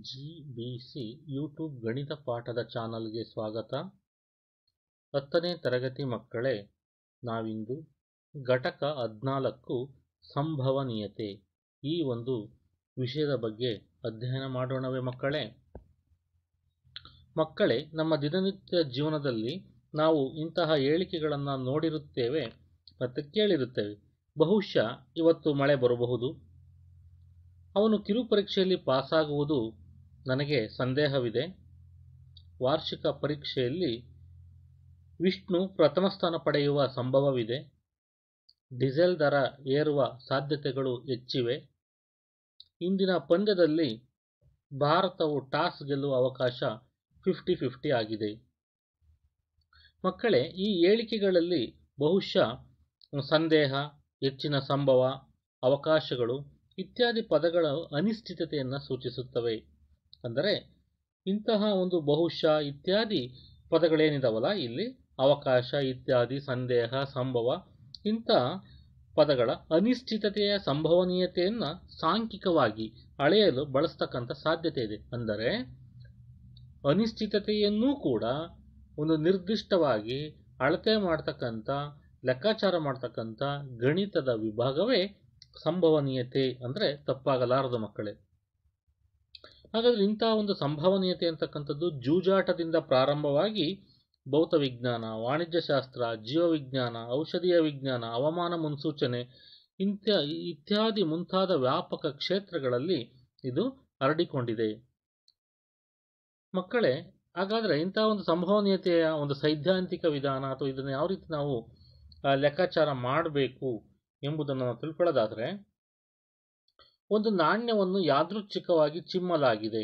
GBC YouTube ಗಣಿತ ಪಾಠದ ಚಾನಲ್ಗೆ ಸ್ವಾಗತ. 10ನೇ ತರಗತಿ ಮಕ್ಕಳೇ, ನಾವಿಂದು ಘಟಕ 14 ಸಂಭವನೀಯತೆ ಈ ಒಂದು ವಿಷಯದ ಬಗ್ಗೆ ಅಧ್ಯಯನ ಮಾಡೋಣವೇ ಮಕ್ಕಳೇ. ನಮ್ಮ ದಿನನಿತ್ಯ ಜೀವನದಲ್ಲಿ ನಾವು ಇಂತಹ ಹೇಳಿಕೆಗಳನ್ನು ನೋಡಿರುತ್ತೇವೆ ಮತ್ತು ಕೇಳಿರುತ್ತೇವೆ. ಬಹುಶಃ ಇವತ್ತು ಮಳೆ ಬರಬಹುದು, ಅವನು ಕಿರು ಪರೀಕ್ಷೆಯಲ್ಲಿ ಪಾಸಾಗುವುದು ನನಗೆ ಸಂದೇಹವಿದೆ, ವಾರ್ಷಿಕ ಪರೀಕ್ಷೆಯಲ್ಲಿ ವಿಷ್ಣು ಪ್ರಥಮ ಸ್ಥಾನ ಪಡೆಯುವ ಸಂಭವವಿದೆ, ಡೀಸೆಲ್ ದರ ಏರುವ ಸಾಧ್ಯತೆಗಳು ಹೆಚ್ಚಿವೆ, ಇಂದಿನ ಪಂದ್ಯದಲ್ಲಿ ಭಾರತವು ಟಾಸ್ ಗೆಲ್ಲುವ ಅವಕಾಶ 50-50 ಆಗಿದೆ. ಮಕ್ಕಳೇ, ಈ ಹೇಳಿಕೆಗಳಲ್ಲಿ ಬಹುಶಃ ಸಂದೇಹ, ಹೆಚ್ಚಿನ ಸಂಭವ, ಅವಕಾಶಗಳು ಇತ್ಯಾದಿ ಪದಗಳು ಅನಿಶ್ಚಿತತೆಯನ್ನು ಸೂಚಿಸುತ್ತವೆ. ಅಂದರೆ ಇಂತಹ ಒಂದು ಬಹುಶಃ ಇತ್ಯಾದಿ ಪದಗಳೇನಿದಾವಲ್ಲ, ಇಲ್ಲಿ ಅವಕಾಶ, ಇತ್ಯಾದಿ, ಸಂದೇಹ, ಸಂಭವ ಇಂಥ ಪದಗಳ ಅನಿಶ್ಚಿತತೆಯ ಸಂಭವನೀಯತೆಯನ್ನು ಸಾಂಖ್ಯಿಕವಾಗಿ ಅಳೆಯಲು ಬಳಸ್ತಕ್ಕಂಥ ಸಾಧ್ಯತೆ ಇದೆ. ಅಂದರೆ ಅನಿಶ್ಚಿತತೆಯನ್ನೂ ಕೂಡ ಒಂದು ನಿರ್ದಿಷ್ಟವಾಗಿ ಅಳತೆ ಮಾಡ್ತಕ್ಕಂಥ, ಲೆಕ್ಕಾಚಾರ ಮಾಡ್ತಕ್ಕಂಥ ಗಣಿತದ ವಿಭಾಗವೇ ಸಂಭವನೀಯತೆ. ಅಂದರೆ ತಪ್ಪಾಗಲಾರದು ಮಕ್ಕಳೇ. ಹಾಗಾದರೆ ಇಂತಹ ಒಂದು ಸಂಭವನೀಯತೆ ಅಂತಕ್ಕಂಥದ್ದು ಜೂಜಾಟದಿಂದ ಪ್ರಾರಂಭವಾಗಿ ಭೌತವಿಜ್ಞಾನ, ವಾಣಿಜ್ಯಶಾಸ್ತ್ರ, ಜೀವವಿಜ್ಞಾನ, ಔಷಧೀಯ ವಿಜ್ಞಾನ, ಹವಾಮಾನ ಮುನ್ಸೂಚನೆ ಇತ್ಯಾದಿ ಮುಂತಾದ ವ್ಯಾಪಕ ಕ್ಷೇತ್ರಗಳಲ್ಲಿ ಇದು ಹರಡಿಕೊಂಡಿದೆ. ಮಕ್ಕಳೇ, ಹಾಗಾದರೆ ಇಂತಹ ಒಂದು ಸಂಭವನೀಯತೆಯ ಒಂದು ಸೈದ್ಧಾಂತಿಕ ವಿಧಾನ ಅಥವಾ ಇದನ್ನು ಯಾವ ರೀತಿ ನಾವು ಲೆಕ್ಕಾಚಾರ ಮಾಡಬೇಕು ಎಂಬುದನ್ನು ನಾವು ತಿಳ್ಕೊಳ್ಳೋದಾದರೆ, ಒಂದು ನಾಣ್ಯವನ್ನು ಯಾದೃಚ್ಛಿಕವಾಗಿ ಚಿಮ್ಮಲಾಗಿದೆ.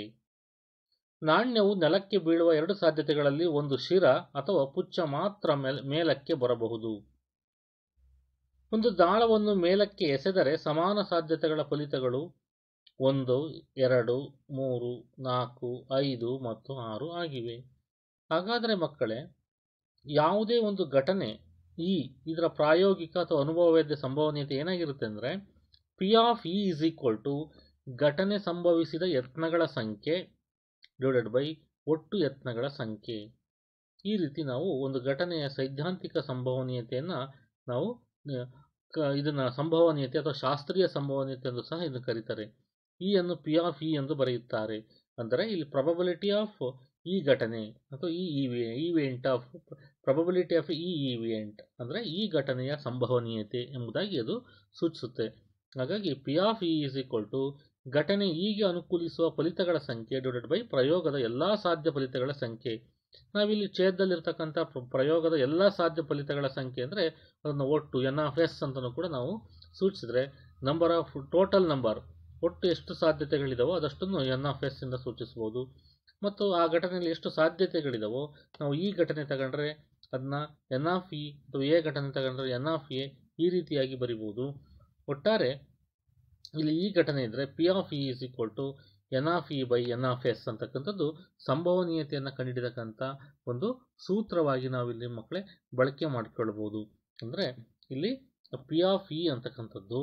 ನಾಣ್ಯವು ನೆಲಕ್ಕೆ ಬೀಳುವ ಎರಡು ಸಾಧ್ಯತೆಗಳಲ್ಲಿ ಒಂದು ಶಿರ ಅಥವಾ ಪುಚ್ಚ ಮಾತ್ರ ಮೇಲಕ್ಕೆ ಬರಬಹುದು. ಒಂದು ದಾಳವನ್ನು ಮೇಲಕ್ಕೆ ಎಸೆದರೆ ಸಮಾನ ಸಾಧ್ಯತೆಗಳ ಫಲಿತಗಳು 1, 2, 3, 4, 5 ಮತ್ತು 6 ಆಗಿವೆ. ಹಾಗಾದರೆ ಮಕ್ಕಳೇ, ಯಾವುದೇ ಒಂದು ಘಟನೆ ಇದರ ಪ್ರಾಯೋಗಿಕ ಅಥವಾ ಅನುಭವವೇದ್ಯ ಸಂಭವನೀಯತೆ ಏನಾಗಿರುತ್ತೆ ಅಂದರೆ, P of E is equal to ಘಟನೆ ಸಂಭವಿಸಿದ ಯತ್ನಗಳ ಸಂಖ್ಯೆ ಡಿವೈಡೆಡ್ ಬೈ ಒಟ್ಟು ಯತ್ನಗಳ ಸಂಖ್ಯೆ. ಈ ರೀತಿ ನಾವು ಒಂದು ಘಟನೆಯ ಸೈದ್ಧಾಂತಿಕ ಸಂಭವನೀಯತೆಯನ್ನು ನಾವು ಇದನ್ನು ಸಂಭವನೀಯತೆ ಅಥವಾ ಶಾಸ್ತ್ರೀಯ ಸಂಭವನೀಯತೆ ಎಂದು ಸಹ ಇದನ್ನು ಕರೀತಾರೆ. ಈ ಅನ್ನು P of E ಎಂದು ಬರೆಯುತ್ತಾರೆ. ಅಂದರೆ ಇಲ್ಲಿ ಪ್ರೊಬಬಿಲಿಟಿ ಆಫ್ ಈ ಘಟನೆ ಅಥವಾ ಈ ಈವೆಂಟ್ ಆಫ್ ಪ್ರೊಬಬಿಲಿಟಿ ಆಫ್ ಈ ಈವೆಂಟ್ ಅಂದರೆ ಈ ಘಟನೆಯ ಸಂಭವನೀಯತೆ ಎಂಬುದಾಗಿ ಅದು ಸೂಚಿಸುತ್ತೆ. ಹಾಗಾಗಿ P of E is equal to ಘಟನೆ ಹೀಗೆ ಅನುಕೂಲಿಸುವ ಫಲಿತಗಳ ಸಂಖ್ಯೆ ಡಿವೈಡೆಡ್ ಬೈ ಪ್ರಯೋಗದ ಎಲ್ಲ ಸಾಧ್ಯ ಫಲಿತಗಳ ಸಂಖ್ಯೆ. ನಾವಿಲ್ಲಿ ಛೇದದಲ್ಲಿರ್ತಕ್ಕಂಥ ಪ್ರಯೋಗದ ಎಲ್ಲ ಸಾಧ್ಯ ಫಲಿತಗಳ ಸಂಖ್ಯೆ ಅಂದರೆ ಅದನ್ನು ಒಟ್ಟು NF ಅಂತಲೂ ಕೂಡ ನಾವು ಸೂಚಿಸಿದರೆ, ನಂಬರ್ ಆಫ್ ಟೋಟಲ್ ನಂಬರ್ ಒಟ್ಟು ಎಷ್ಟು ಸಾಧ್ಯತೆಗಳಿದಾವೋ ಅದಷ್ಟನ್ನು NF ಇಂದ ಸೂಚಿಸ್ಬೋದು. ಮತ್ತು ಆ ಘಟನೆಯಲ್ಲಿ ಎಷ್ಟು ಸಾಧ್ಯತೆಗಳಿದಾವೋ ನಾವು ಈ ಘಟನೆ ತಗೊಂಡ್ರೆ ಅದನ್ನ NF ಅಥವಾ ಎ ಘಟನೆ ತಗೊಂಡ್ರೆ NF ಈ ರೀತಿಯಾಗಿ ಬರಿಬೋದು. ಒಟ್ಟಾರೆ ಇಲ್ಲಿ ಈ ಘಟನೆ ಇದ್ದರೆ P of E is equal to NF by NF ಅಂತಕ್ಕಂಥದ್ದು ಸಂಭವನೀಯತೆಯನ್ನು ಕಂಡುಹಿಡಿತಕ್ಕಂಥ ಒಂದು ಸೂತ್ರವಾಗಿ ನಾವಿಲ್ಲಿ ಮಕ್ಕಳೇ ಬಳಕೆ ಮಾಡಿಕೊಳ್ಬೋದು. ಅಂದರೆ ಇಲ್ಲಿ P of E ಅಂತಕ್ಕಂಥದ್ದು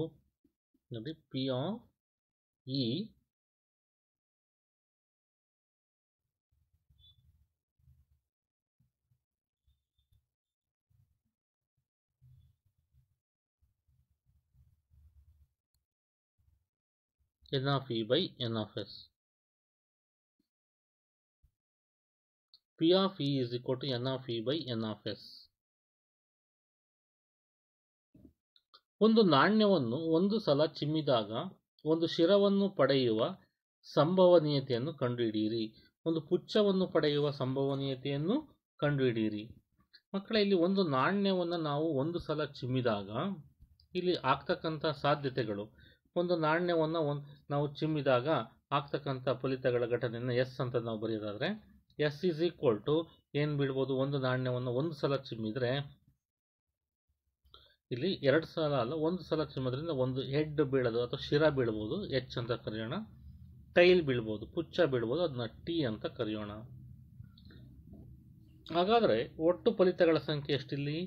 ನೋಡಿ, P of E NF by NF. P of E is equal to NF by NF. ಒಂದು ನಾಣ್ಯವನ್ನು ಒಂದು ಸಲ ಚಿಮ್ಮಿದಾಗ ಒಂದು ಶಿರವನ್ನು ಪಡೆಯುವ ಸಂಭವನೀಯತೆಯನ್ನು ಕಂಡುಹಿಡಿಯಿರಿ. ಒಂದು ಪುಚ್ಚವನ್ನು ಪಡೆಯುವ ಸಂಭವನೀಯತೆಯನ್ನು ಕಂಡುಹಿಡಿಯಿರಿ. ಮಕ್ಕಳೇ, ಇಲ್ಲಿ ಒಂದು ನಾಣ್ಯವನ್ನು ನಾವು ಒಂದು ಸಲ ಚಿಮ್ಮಿದಾಗ ಇಲ್ಲಿ ಆಗ್ತಕ್ಕಂಥ ಸಾಧ್ಯತೆಗಳು, ಒಂದು ನಾಣ್ಯವನ್ನು ನಾವು ಚಿಮ್ಮಿದಾಗ ಆಗ್ತಕ್ಕಂಥ ಫಲಿತಗಳ ಘಟನೆಯನ್ನು ಎಸ್ ಅಂತ ನಾವು ಬರೆಯೋದಾದರೆ, ಎಸ್ ಈಸ್ ಈಕ್ವಲ್ ಟು ಏನು ಬೀಳ್ಬೋದು, ಒಂದು ನಾಣ್ಯವನ್ನು ಒಂದು ಸಲ ಚಿಮ್ಮಿದರೆ ಇಲ್ಲಿ ಎರಡು ಸಲ ಅಲ್ಲ, ಒಂದು ಸಲ ಚಿಮ್ಮೋದ್ರಿಂದ ಒಂದು ಹೆಡ್ ಬೀಳೋದು ಅಥವಾ ಶಿರ ಬೀಳ್ಬೋದು, ಎಚ್ ಅಂತ ಕರೆಯೋಣ. ಟೈಲ್ ಬೀಳ್ಬೋದು, ಪುಚ್ಚ ಬೀಳ್ಬೋದು, ಅದನ್ನ ಟಿ ಅಂತ ಕರೆಯೋಣ. ಹಾಗಾದರೆ ಒಟ್ಟು ಫಲಿತಗಳ ಸಂಖ್ಯೆ ಎಷ್ಟಿಲ್ಲಿ?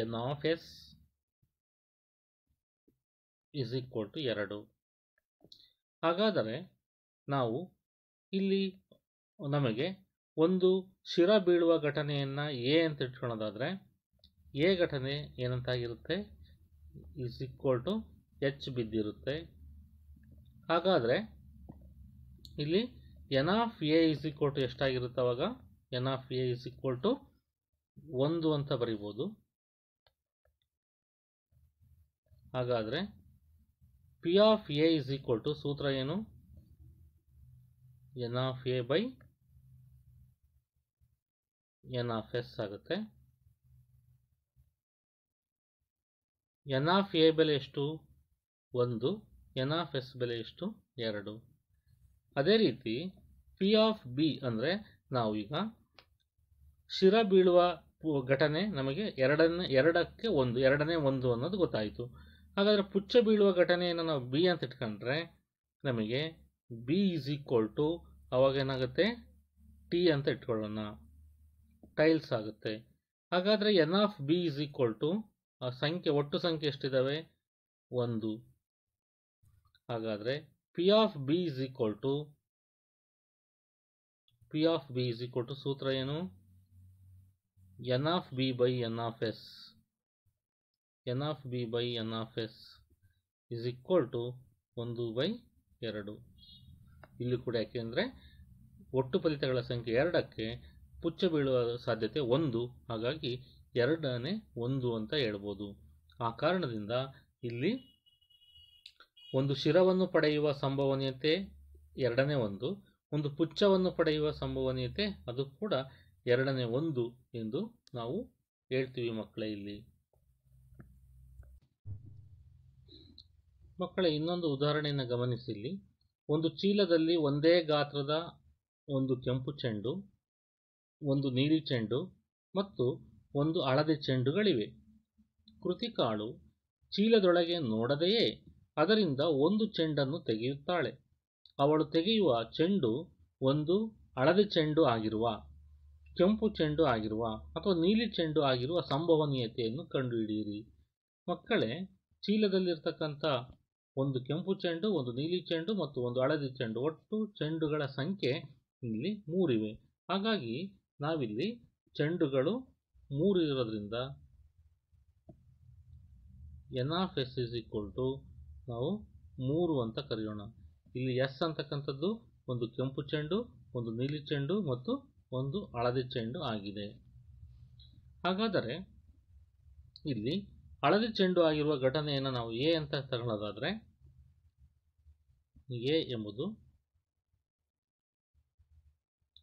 NF is equal to 2. ಹಾಗಾದರೆ ನಾವು ಇಲ್ಲಿ ನಮಗೆ ಒಂದು ಶಿರ ಬೀಳುವ ಘಟನೆಯನ್ನು ಎ ಅಂತ ಇಟ್ಕೊಳ್ಳೋದಾದರೆ ಎ ಘಟನೆ ಏನಂತಾಗಿರುತ್ತೆ, ಇಸ್ ಈಕ್ವಲ್ ಟು ಎಚ್ ಬಿದ್ದಿರುತ್ತೆ. ಹಾಗಾದರೆ ಇಲ್ಲಿ N of A is equal to ಎಷ್ಟಾಗಿರುತ್ತೆ, ಅವಾಗ N of A is equal to 1 ಅಂತ ಬರಿಬೋದು. ಹಾಗಾದರೆ P of A is equal to ಸೂತ್ರ ಏನು, N of A by N of S ಆಗುತ್ತೆ. ಎನ್ ಆಫ್ ಎ ಬೆಲೆ ಎಷ್ಟು, 1. ಎನ್ ಆಫ್ ಎಸ್ ಬೆಲೆ ಎಷ್ಟು, 2. ಅದೇ ರೀತಿ ಪಿ ಆಫ್ ಬಿ ಅಂದರೆ ನಾವು ಈಗ ಶಿರ ಬೀಳುವ ಘಟನೆ ನಮಗೆ ಎರಡಕ್ಕೆ 1, ಎರಡನೇ 1 ಅನ್ನೋದು ಗೊತ್ತಾಯಿತು. ಹಾಗಾದರೆ ಪುಚ್ಚ ಬೀಳುವ ಘಟನೆಯನ್ನು ನಾವು ಬಿ ಅಂತ ಇಟ್ಕೊಂಡ್ರೆ ನಮಗೆ ಬಿ ಈಸ್ ಈಕ್ವಲ್ ಟು ಅವಾಗ ಏನಾಗುತ್ತೆ, ಟಿ ಅಂತ ಇಟ್ಕೊಳ್ಳೋಣ, ಟೈಲ್ಸ್ ಆಗುತ್ತೆ. ಹಾಗಾದರೆ N of B is equal to ಸಂಖ್ಯೆ, ಒಟ್ಟು ಸಂಖ್ಯೆ ಎಷ್ಟಿದ್ದಾವೆ, 1. ಹಾಗಾದರೆ P of B is equal to ಸೂತ್ರ ಏನು, N of B by N of S. N of B by N of S is equal to 1/2. ಇಲ್ಲಿ ಕೂಡ ಯಾಕೆಂದರೆ ಒಟ್ಟು ಫಲಿತಗಳ ಸಂಖ್ಯೆ 2ಕ್ಕೆ ಪುಚ್ಚ ಬೀಳುವ ಸಾಧ್ಯತೆ 1, ಹಾಗಾಗಿ 2ನೇ 1 ಅಂತ ಹೇಳ್ಬೋದು. ಆ ಕಾರಣದಿಂದ ಇಲ್ಲಿ ಒಂದು ಶಿರವನ್ನು ಪಡೆಯುವ ಸಂಭವನೀಯತೆ 2ನೇ 1, ಒಂದು ಪುಚ್ಚವನ್ನು ಪಡೆಯುವ ಸಂಭವನೀಯತೆ ಅದು ಕೂಡ 2ನೇ 1 ಎಂದು ನಾವು ಹೇಳ್ತೀವಿ ಮಕ್ಕಳೇ. ಇಲ್ಲಿ ಮಕ್ಕಳೇ ಇನ್ನೊಂದು ಉದಾಹರಣೆಯನ್ನು ಗಮನಿಸಿ. ಇಲ್ಲಿ ಒಂದು ಚೀಲದಲ್ಲಿ ಒಂದೇ ಗಾತ್ರದ ಒಂದು ಕೆಂಪು ಚೆಂಡು, ಒಂದು ನೀಲಿ ಚೆಂಡು ಮತ್ತು ಒಂದು ಹಳದಿ ಚೆಂಡುಗಳಿವೆ. ಕೃತಿಕಾಳು ಚೀಲದೊಳಗೆ ನೋಡದೆಯೇ ಅದರಿಂದ ಒಂದು ಚೆಂಡನ್ನು ತೆಗೆಯುತ್ತಾಳೆ. ಅವಳು ತೆಗೆಯುವ ಚೆಂಡು ಒಂದು ಹಳದಿ ಚೆಂಡು ಆಗಿರುವ, ಕೆಂಪು ಚೆಂಡು ಆಗಿರುವ ಅಥವಾ ನೀಲಿ ಚೆಂಡು ಆಗಿರುವ ಸಂಭವನೀಯತೆಯನ್ನು ಕಂಡುಹಿಡಿಯಿರಿ. ಮಕ್ಕಳೇ, ಚೀಲದಲ್ಲಿರ್ತಕ್ಕಂಥ ಒಂದು ಕೆಂಪು ಚೆಂಡು, ಒಂದು ನೀಲಿ ಚೆಂಡು ಮತ್ತು ಒಂದು ಹಳದಿ ಚೆಂಡು, ಒಟ್ಟು ಚೆಂಡುಗಳ ಸಂಖ್ಯೆ ಇಲ್ಲಿ 3 ಇವೆ. ಹಾಗಾಗಿ ನಾವಿಲ್ಲಿ ಚೆಂಡುಗಳು 3 ಇರೋದ್ರಿಂದ N of S is equal to ನಾವು 3 ಅಂತ ಕರೆಯೋಣ. ಇಲ್ಲಿ ಎಸ್ ಅಂತಕ್ಕಂಥದ್ದು ಒಂದು ಕೆಂಪು ಚೆಂಡು, ಒಂದು ನೀಲಿ ಚೆಂಡು ಮತ್ತು ಒಂದು ಹಳದಿ ಚೆಂಡು ಆಗಿದೆ. ಹಾಗಾದರೆ ಇಲ್ಲಿ ಹಳದಿ ಚೆಂಡು ಆಗಿರುವ ಘಟನೆಯನ್ನು ನಾವು ಎ ಅಂತ ತಗೊಳ್ಳೋದಾದರೆ, ಎ ಎಂಬುದು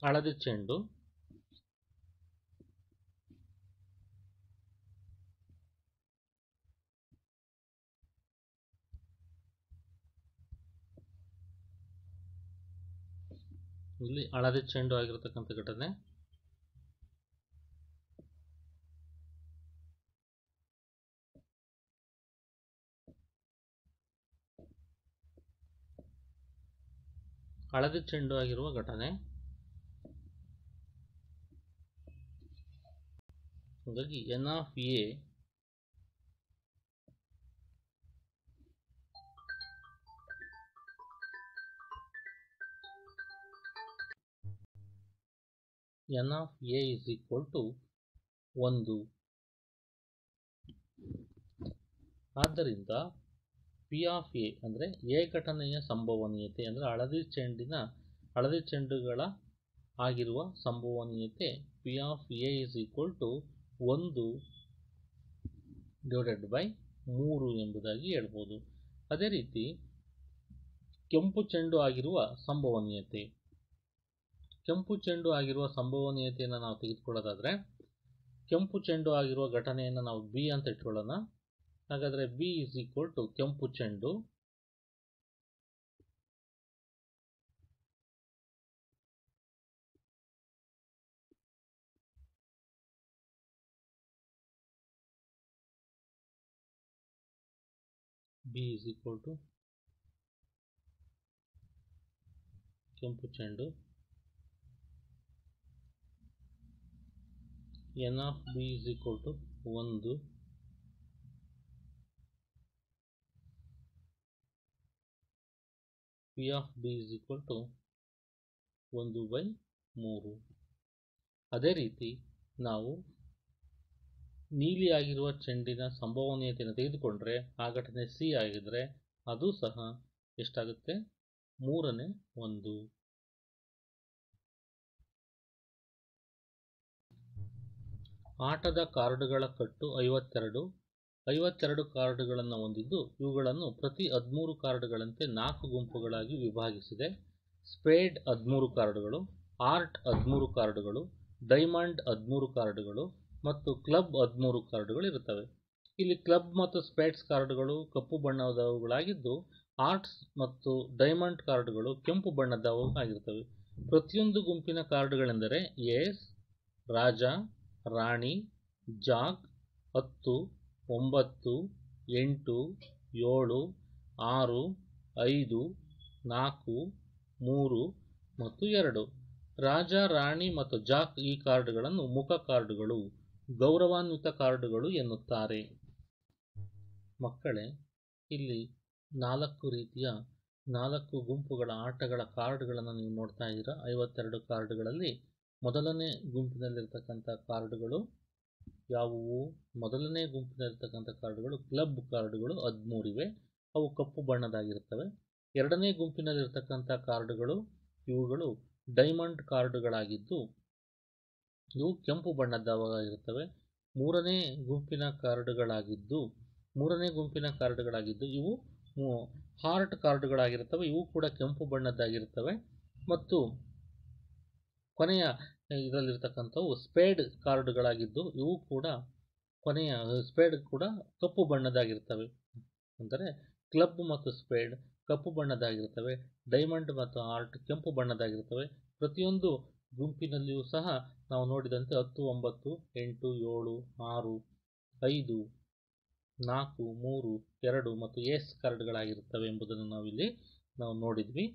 ಹಳದಿ ಚೆಂಡು, ಇಲ್ಲಿ ಹಳದಿ ಚೆಂಡು ಆಗಿರತಕ್ಕಂಥ ಘಟನೆ ಹಳದಿ ಚೆಂಡು ಆಗಿರುವ ಘಟನೆ. ಹಾಗಾಗಿ N of A N of A is equal to 1. ಆದ್ದರಿಂದ ಪಿ ಆಫ್ ಎ ಅಂದರೆ ಎ ಘಟನೆಯ ಸಂಭವನೀಯತೆ ಅಂದರೆ ಹಳದಿ ಚೆಂಡುಗಳ ಆಗಿರುವ ಸಂಭವನೀಯತೆ P of A is equal to 1/3 ಎಂಬುದಾಗಿ ಹೇಳ್ಬೋದು. ಅದೇ ರೀತಿ ಕೆಂಪು ಚೆಂಡು ಆಗಿರುವ ಸಂಭವನೀಯತೆಯನ್ನು ನಾವು ತೆಗೆದುಕೊಳ್ಳೋದಾದರೆ, ಕೆಂಪು ಚೆಂಡು ಆಗಿರುವ ಘಟನೆಯನ್ನು ನಾವು ಬಿ ಅಂತ ಇಟ್ಕೊಳ್ಳೋಣ. ಹಾಗಾದರೆ ಬಿ ಇಸ್ ಈಕ್ವಲ್ ಟು ಕೆಂಪು ಚೆಂಡು ಬಿ ಇಸ್ ಈಕ್ವಲ್ ಟು ಕೆಂಪು ಚೆಂಡು, N of B is equal to 1, P of B is equal to 1/3. ಅದೇ ರೀತಿ ನಾವು ನೀಲಿ ಆಗಿರುವ ಚೆಂಡಿನ ಸಂಭವನೀಯತೆಯನ್ನು ತೆಗೆದುಕೊಂಡ್ರೆ ಆ ಘಟನೆ ಸಿ ಆಗಿದ್ರೆ ಅದು ಸಹ ಎಷ್ಟಾಗುತ್ತೆ? 1/3. ಆಟದ ಕಾರ್ಡುಗಳ ಕಟ್ಟು 52 ಕಾರ್ಡುಗಳನ್ನು ಹೊಂದಿದ್ದು ಇವುಗಳನ್ನು ಪ್ರತಿ 13 ಕಾರ್ಡುಗಳಂತೆ 4 ಗುಂಪುಗಳಾಗಿ ವಿಭಾಗಿಸಿದೆ. ಸ್ಪೇಡ್ 13 ಕಾರ್ಡುಗಳು, ಆರ್ಟ್ 13 ಕಾರ್ಡುಗಳು, ಡೈಮಂಡ್ 13 ಕಾರ್ಡುಗಳು ಮತ್ತು ಕ್ಲಬ್ 13 ಕಾರ್ಡುಗಳು ಇರುತ್ತವೆ. ಇಲ್ಲಿ ಕ್ಲಬ್ ಮತ್ತು ಸ್ಪೇಡ್ಸ್ ಕಾರ್ಡುಗಳು ಕಪ್ಪು ಬಣ್ಣದವುಗಳಾಗಿದ್ದು ಆರ್ಟ್ಸ್ ಮತ್ತು ಡೈಮಂಡ್ ಕಾರ್ಡುಗಳು ಕೆಂಪು ಬಣ್ಣದವು ಆಗಿರುತ್ತವೆ. ಪ್ರತಿಯೊಂದು ಗುಂಪಿನ ಕಾರ್ಡುಗಳೆಂದರೆ ಏಸ್, ರಾಜ, ರಾಣಿ, ಜಾಕ್, 10, 9, 8, 7, 6, 5, 4, 3 ಮತ್ತು 2. ರಾಜ, ರಾಣಿ ಮತ್ತು ಜಾಕ್ ಈ ಕಾರ್ಡುಗಳನ್ನು ಮುಖ ಕಾರ್ಡುಗಳು, ಗೌರವಾನ್ವಿತ ಕಾರ್ಡುಗಳು ಎನ್ನುತ್ತಾರೆ. ಮಕ್ಕಳೇ, ಇಲ್ಲಿ 4 ರೀತಿಯ 4 ಗುಂಪುಗಳ ಆಟಗಳ ಕಾರ್ಡುಗಳನ್ನು ನೀವು ನೋಡ್ತಾ ಇದ್ದೀರಾ. 52 ಕಾರ್ಡುಗಳಲ್ಲಿ ಮೊದಲನೇ ಗುಂಪಿನಲ್ಲಿರ್ತಕ್ಕಂಥ ಕಾರ್ಡುಗಳು ಯಾವುವು? ಮೊದಲನೇ ಗುಂಪಿನಲ್ಲಿರ್ತಕ್ಕಂಥ ಕಾರ್ಡುಗಳು ಕ್ಲಬ್ ಕಾರ್ಡುಗಳು 13 ಇವೆ, ಅವು ಕಪ್ಪು ಬಣ್ಣದಾಗಿರುತ್ತವೆ. ಎರಡನೇ ಗುಂಪಿನಲ್ಲಿರ್ತಕ್ಕಂಥ ಕಾರ್ಡುಗಳು ಇವುಗಳು ಡೈಮಂಡ್ ಕಾರ್ಡುಗಳಾಗಿದ್ದು ಇವು ಕೆಂಪು ಬಣ್ಣದವಾಗಿರುತ್ತವೆ. ಮೂರನೇ ಗುಂಪಿನ ಕಾರ್ಡುಗಳಾಗಿದ್ದು ಇವು ಹಾರ್ಟ್ ಕಾರ್ಡುಗಳಾಗಿರುತ್ತವೆ, ಇವು ಕೂಡ ಕೆಂಪು ಬಣ್ಣದ್ದಾಗಿರುತ್ತವೆ. ಮತ್ತು ಕೊನೆಯ ಇದರಲ್ಲಿರ್ತಕ್ಕಂಥವು ಸ್ಪೇಡ್ ಕಾರ್ಡುಗಳಾಗಿದ್ದು ಇವು ಕೂಡ ಸ್ಪೇಡ್ ಕೂಡ ಕಪ್ಪು ಬಣ್ಣದ್ದಾಗಿರ್ತವೆ. ಅಂದರೆ ಕ್ಲಬ್ ಮತ್ತು ಸ್ಪೇಡ್ ಕಪ್ಪು ಬಣ್ಣದ್ದಾಗಿರ್ತವೆ, ಡೈಮಂಡ್ ಮತ್ತು ಆರ್ಟ್ ಕೆಂಪು ಬಣ್ಣದ್ದಾಗಿರ್ತವೆ. ಪ್ರತಿಯೊಂದು ಗುಂಪಿನಲ್ಲಿಯೂ ಸಹ ನಾವು ನೋಡಿದಂತೆ 10, 9, 8, 7, 6, 5, 4, 3, 2 ಮತ್ತು ಏಸ್ ಕಾರ್ಡ್ಗಳಾಗಿರುತ್ತವೆ ಎಂಬುದನ್ನು ನಾವು ನೋಡಿದ್ವಿ.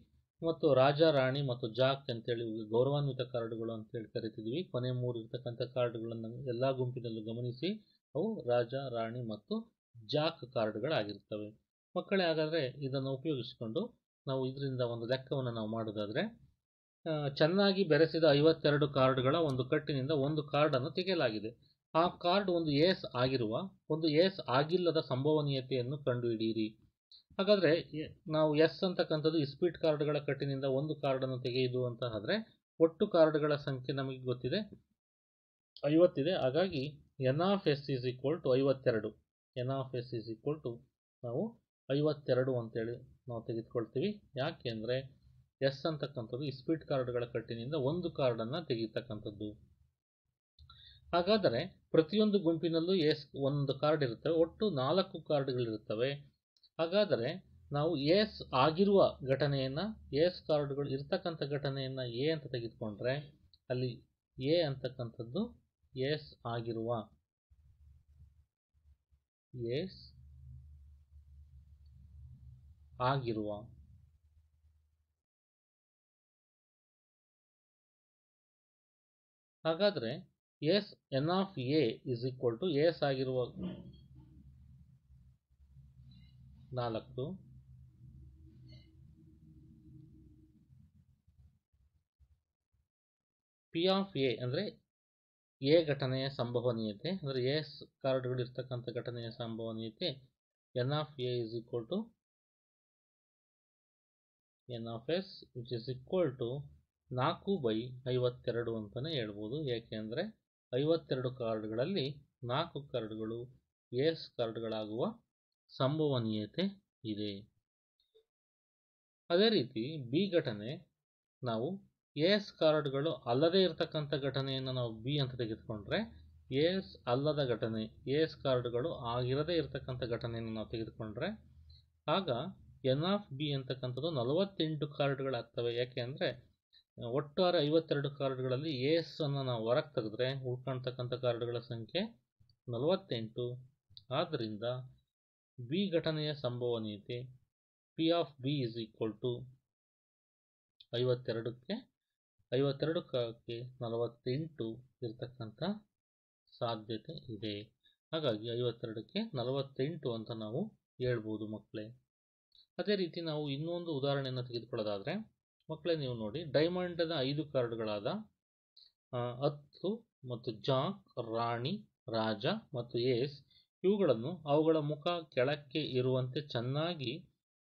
ಮತ್ತು ರಾಜ, ರಾಣಿ ಮತ್ತು ಜಾಕ್ ಅಂತೇಳಿ ಗೌರವಾನ್ವಿತ ಕಾರ್ಡುಗಳು ಅಂತೇಳಿ ಕರಿತಿದ್ವಿ. ಕೊನೆ 3 ಇರ್ತಕ್ಕಂಥ ಕಾರ್ಡುಗಳನ್ನು ಎಲ್ಲ ಗುಂಪಿನಲ್ಲೂ ಗಮನಿಸಿ, ಅವು ರಾಜ, ರಾಣಿ ಮತ್ತು ಜಾಕ್ ಕಾರ್ಡುಗಳಾಗಿರ್ತವೆ. ಮಕ್ಕಳೇ, ಹಾಗಾದರೆ ಇದನ್ನು ಉಪಯೋಗಿಸಿಕೊಂಡು ನಾವು ಇದರಿಂದ ಒಂದು ಲೆಕ್ಕವನ್ನು ನಾವು ಮಾಡೋದಾದರೆ, ಚೆನ್ನಾಗಿ ಬೆರೆಸಿದ 52 ಕಾರ್ಡುಗಳ ಒಂದು ಕಟ್ಟಿನಿಂದ ಒಂದು ಕಾರ್ಡನ್ನು ತೆಗೆಯಲಾಗಿದೆ. ಆ ಕಾರ್ಡ್ ಒಂದು ಏಸ್ ಆಗಿರುವ ಒಂದು ಏಸ್ ಆಗಿಲ್ಲದ ಸಂಭವನೀಯತೆಯನ್ನು ಕಂಡುಹಿಡಿಯಿರಿ. ಹಾಗಾದರೆ ನಾವು ಎಸ್ ಅಂತಕ್ಕಂಥದ್ದು ಇಸ್ಪೀಟ್ ಕಾರ್ಡ್ಗಳ ಕಟ್ಟಿನಿಂದ ಒಂದು ಕಾರ್ಡನ್ನು ತೆಗೆಯುವುದು ಅಂತ ಆದರೆ ಒಟ್ಟು ಕಾರ್ಡ್ಗಳ ಸಂಖ್ಯೆ ನಮಗೆ ಗೊತ್ತಿದೆ 50 ಇದೆ. ಹಾಗಾಗಿ N of S is equal to 52. N of S is equal to ನಾವು 52 ಅಂತೇಳಿ ನಾವು ತೆಗೆದುಕೊಳ್ತೀವಿ. ಯಾಕೆ ಅಂದರೆ ಎಸ್ ಅಂತಕ್ಕಂಥದ್ದು ಇಸ್ಪೀಟ್ ಕಾರ್ಡ್ಗಳ ಕಟ್ಟಿನಿಂದ ಒಂದು ಕಾರ್ಡನ್ನು ತೆಗೆಯತಕ್ಕಂಥದ್ದು. ಹಾಗಾದರೆ ಪ್ರತಿಯೊಂದು ಗುಂಪಿನಲ್ಲೂ ಒಂದು ಕಾರ್ಡ್ ಇರುತ್ತವೆ, ಒಟ್ಟು 4 ಕಾರ್ಡ್ಗಳಿರುತ್ತವೆ. ಹಾಗಾದರೆ ನಾವು ಏಸ್ ಆಗಿರುವ ಘಟನೆಯನ್ನು, ಏಸ್ ಕಾರ್ಡ್ಗಳು ಇರ್ತಕ್ಕಂಥ ಘಟನೆಯನ್ನು ಎ ಅಂತ ತೆಗೆದುಕೊಂಡ್ರೆ ಅಲ್ಲಿ ಎ ಅಂತಕ್ಕಂಥದ್ದು ಏಸ್ ಆಗಿರುವ ಹಾಗಾದರೆ ace N of A is equal to ace ಆಗಿರುವ 4 ಪಿ ಆಫ್ ಎ ಅಂದರೆ ಎ ಘಟನೆಯ ಸಂಭವನೀಯತೆ, ಅಂದರೆ ಎಸ್ ಕಾರ್ಡ್ಗಳು ಇರ್ತಕ್ಕಂಥ ಘಟನೆಯ ಸಂಭವನೀಯತೆ N of A is equal to N of S which is equal to 4/52 ಅಂತಲೇ ಹೇಳ್ಬೋದು. ಏಕೆಂದರೆ 52 ಕಾರ್ಡ್ಗಳಲ್ಲಿ 4 ಕಾರ್ಡ್ಗಳು ಏಸ್ ಕಾರ್ಡ್ಗಳಾಗುವ ಸಂಭವನೀಯತೆ ಇದೆ. ಅದೇ ರೀತಿ ಬಿ ಘಟನೆ, ನಾವು ಏಸ್ ಕಾರ್ಡ್ಗಳು ಅಲ್ಲದೇ ಇರತಕ್ಕಂಥ ಘಟನೆಯನ್ನು ನಾವು ಬಿ ಅಂತ ತೆಗೆದುಕೊಂಡ್ರೆ, ಏಸ್ ಅಲ್ಲದ ಘಟನೆ, ಏಸ್ ಕಾರ್ಡ್ಗಳು ಆಗಿರದೇ ಇರತಕ್ಕಂಥ ಘಟನೆಯನ್ನು ನಾವು ತೆಗೆದುಕೊಂಡ್ರೆ ಆಗ ಎನ್ ಆಫ್ ಬಿ ಅಂತಕ್ಕಂಥದ್ದು 48 ಕಾರ್ಡ್ಗಳಾಗ್ತವೆ. ಯಾಕೆ ಅಂದರೆ ಒಟ್ಟಾರೆ 52 ಕಾರ್ಡ್ಗಳಲ್ಲಿ ಏಸ್ ಅನ್ನು ನಾವು ಹೊರಗೆ ತೆಗೆದ್ರೆ ಉಳ್ಕೊಳ್ತಕ್ಕಂಥ ಕಾರ್ಡ್ಗಳ ಸಂಖ್ಯೆ 48. ಆದ್ದರಿಂದ ಬಿ ಘಟನೆಯ ಸಂಭವನೀಯತೆ P of B is equal to 52ಕ್ಕೆ 48 ಇರತಕ್ಕಂಥ ಸಾಧ್ಯತೆ ಇದೆ. ಹಾಗಾಗಿ 52ಕ್ಕೆ 48 ಅಂತ ನಾವು ಹೇಳ್ಬೋದು ಮಕ್ಕಳೇ. ಅದೇ ರೀತಿ ನಾವು ಇನ್ನೊಂದು ಉದಾಹರಣೆಯನ್ನು ತೆಗೆದುಕೊಳ್ಳೋದಾದರೆ, ಮಕ್ಕಳೇ ನೀವು ನೋಡಿ, ಡೈಮಂಡ್ನ 5 ಕಾರ್ಡ್ಗಳಾದ 10 ಮತ್ತು ಜಾಕ್, ರಾಣಿ, ರಾಜ ಮತ್ತು ಏಸ್, ಇವುಗಳನ್ನು ಅವುಗಳ ಮುಖ ಕೆಳಕ್ಕೆ ಇರುವಂತೆ ಚೆನ್ನಾಗಿ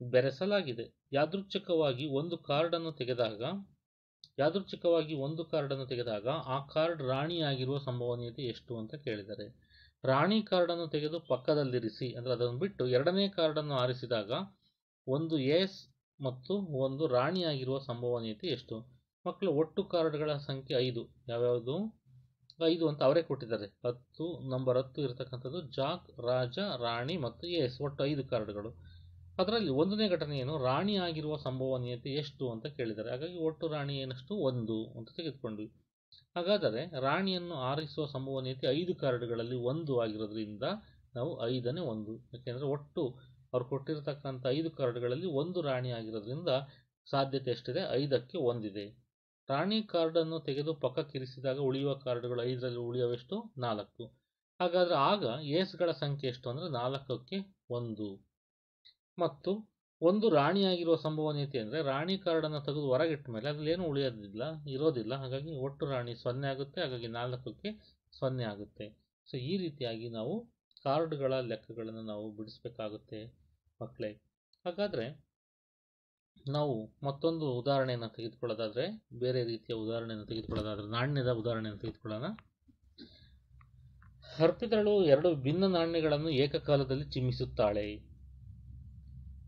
ಬೆರೆಸಲಾಗಿದೆ. ಯಾದೃಚ್ಛಿಕವಾಗಿ ಒಂದು ಕಾರ್ಡನ್ನು ತೆಗೆದಾಗ ಆ ಕಾರ್ಡ್ ರಾಣಿಯಾಗಿರುವ ಸಂಭವನೀಯತೆ ಎಷ್ಟು ಅಂತ ಕೇಳಿದರೆ, ರಾಣಿ ಕಾರ್ಡನ್ನು ತೆಗೆದು ಪಕ್ಕದಲ್ಲಿರಿಸಿ, ಅಂದರೆ ಅದನ್ನು ಬಿಟ್ಟು ಎರಡನೇ ಕಾರ್ಡನ್ನು ಆರಿಸಿದಾಗ ಒಂದು ಏಸ್ ಮತ್ತು ಒಂದು ರಾಣಿಯಾಗಿರುವ ಸಂಭವನೀಯತೆ ಎಷ್ಟು? ಮಕ್ಕಳು, ಒಟ್ಟು ಕಾರ್ಡ್ಗಳ ಸಂಖ್ಯೆ 5. ಯಾವ್ಯಾವುದು? 5 ಅಂತ ಅವರೇ ಕೊಟ್ಟಿದ್ದಾರೆ. 10 ನಂಬರ್ 10 ಇರತಕ್ಕಂಥದ್ದು ಜಾಕ್, ರಾಜ, ರಾಣಿ ಮತ್ತು ಏಸ್, ಒಟ್ಟು 5 ಕಾರ್ಡ್ಗಳು. ಅದರಲ್ಲಿ ಒಂದನೇ ಘಟನೆ ಏನು? ರಾಣಿ ಆಗಿರುವ ಸಂಭವನೀಯತೆ ಎಷ್ಟು ಅಂತ ಕೇಳಿದ್ದಾರೆ. ಹಾಗಾಗಿ ಒಟ್ಟು ರಾಣಿ ಏನಷ್ಟು? 1 ಅಂತ ತೆಗೆದುಕೊಂಡ್ವಿ. ಹಾಗಾದರೆ ರಾಣಿಯನ್ನು ಆರಿಸುವ ಸಂಭವನೀಯತೆ 5 ಕಾರ್ಡ್ಗಳಲ್ಲಿ 1 ಆಗಿರೋದ್ರಿಂದ ನಾವು 5ನೇ 1, ಯಾಕೆಂದರೆ ಒಟ್ಟು ಅವ್ರು ಕೊಟ್ಟಿರತಕ್ಕಂಥ 5 ಕಾರ್ಡ್ಗಳಲ್ಲಿ 1 ರಾಣಿ ಆಗಿರೋದ್ರಿಂದ ಸಾಧ್ಯತೆ ಎಷ್ಟಿದೆ? 5ಕ್ಕೆ 1 ಇದೆ. ರಾಣಿ ಕಾರ್ಡನ್ನು ತೆಗೆದು ಪಕ್ಕಕ್ಕಿರಿಸಿದಾಗ ಉಳಿಯುವ ಕಾರ್ಡ್ಗಳು 5ರಲ್ಲಿ ಉಳಿಯುವಷ್ಟು 4. ಹಾಗಾದರೆ ಆಗ ಏಸ್ಗಳ ಸಂಖ್ಯೆ ಎಷ್ಟು ಅಂದರೆ 4ಕ್ಕೆ 1. ಮತ್ತು ಒಂದು ರಾಣಿಯಾಗಿರುವ ಸಂಭವನೀಯತೆ ಅಂದರೆ ರಾಣಿ ಕಾರ್ಡನ್ನು ತೆಗೆದು ಹೊರಗಿಟ್ಟ ಮೇಲೆ ಅದ್ರಲ್ಲಿ ಏನು ಇರೋದಿಲ್ಲ. ಹಾಗಾಗಿ ಒಟ್ಟು ರಾಣಿ 0 ಆಗುತ್ತೆ. ಹಾಗಾಗಿ 4ಕ್ಕೆ 0 ಆಗುತ್ತೆ. ಸೊ ಈ ರೀತಿಯಾಗಿ ನಾವು ಕಾರ್ಡ್ಗಳ ಲೆಕ್ಕಗಳನ್ನು ನಾವು ಬಿಡಿಸಬೇಕಾಗುತ್ತೆ ಮಕ್ಕಳೇ. ಹಾಗಾದರೆ ನಾವು ಮತ್ತೊಂದು ಉದಾಹರಣೆಯನ್ನು ತೆಗೆದುಕೊಳ್ಳೋದಾದರೆ, ಬೇರೆ ರೀತಿಯ ಉದಾಹರಣೆಯನ್ನು ತೆಗೆದುಕೊಳ್ಳೋದಾದರೆ, ನಾಣ್ಯದ ಉದಾಹರಣೆಯನ್ನು ತೆಗೆದುಕೊಳ್ಳೋಣ. ಅರ್ಪಿತಳು 2 ಭಿನ್ನ ನಾಣ್ಯಗಳನ್ನು ಏಕಕಾಲದಲ್ಲಿ ಚಿಮ್ಮಿಸುತ್ತಾಳೆ.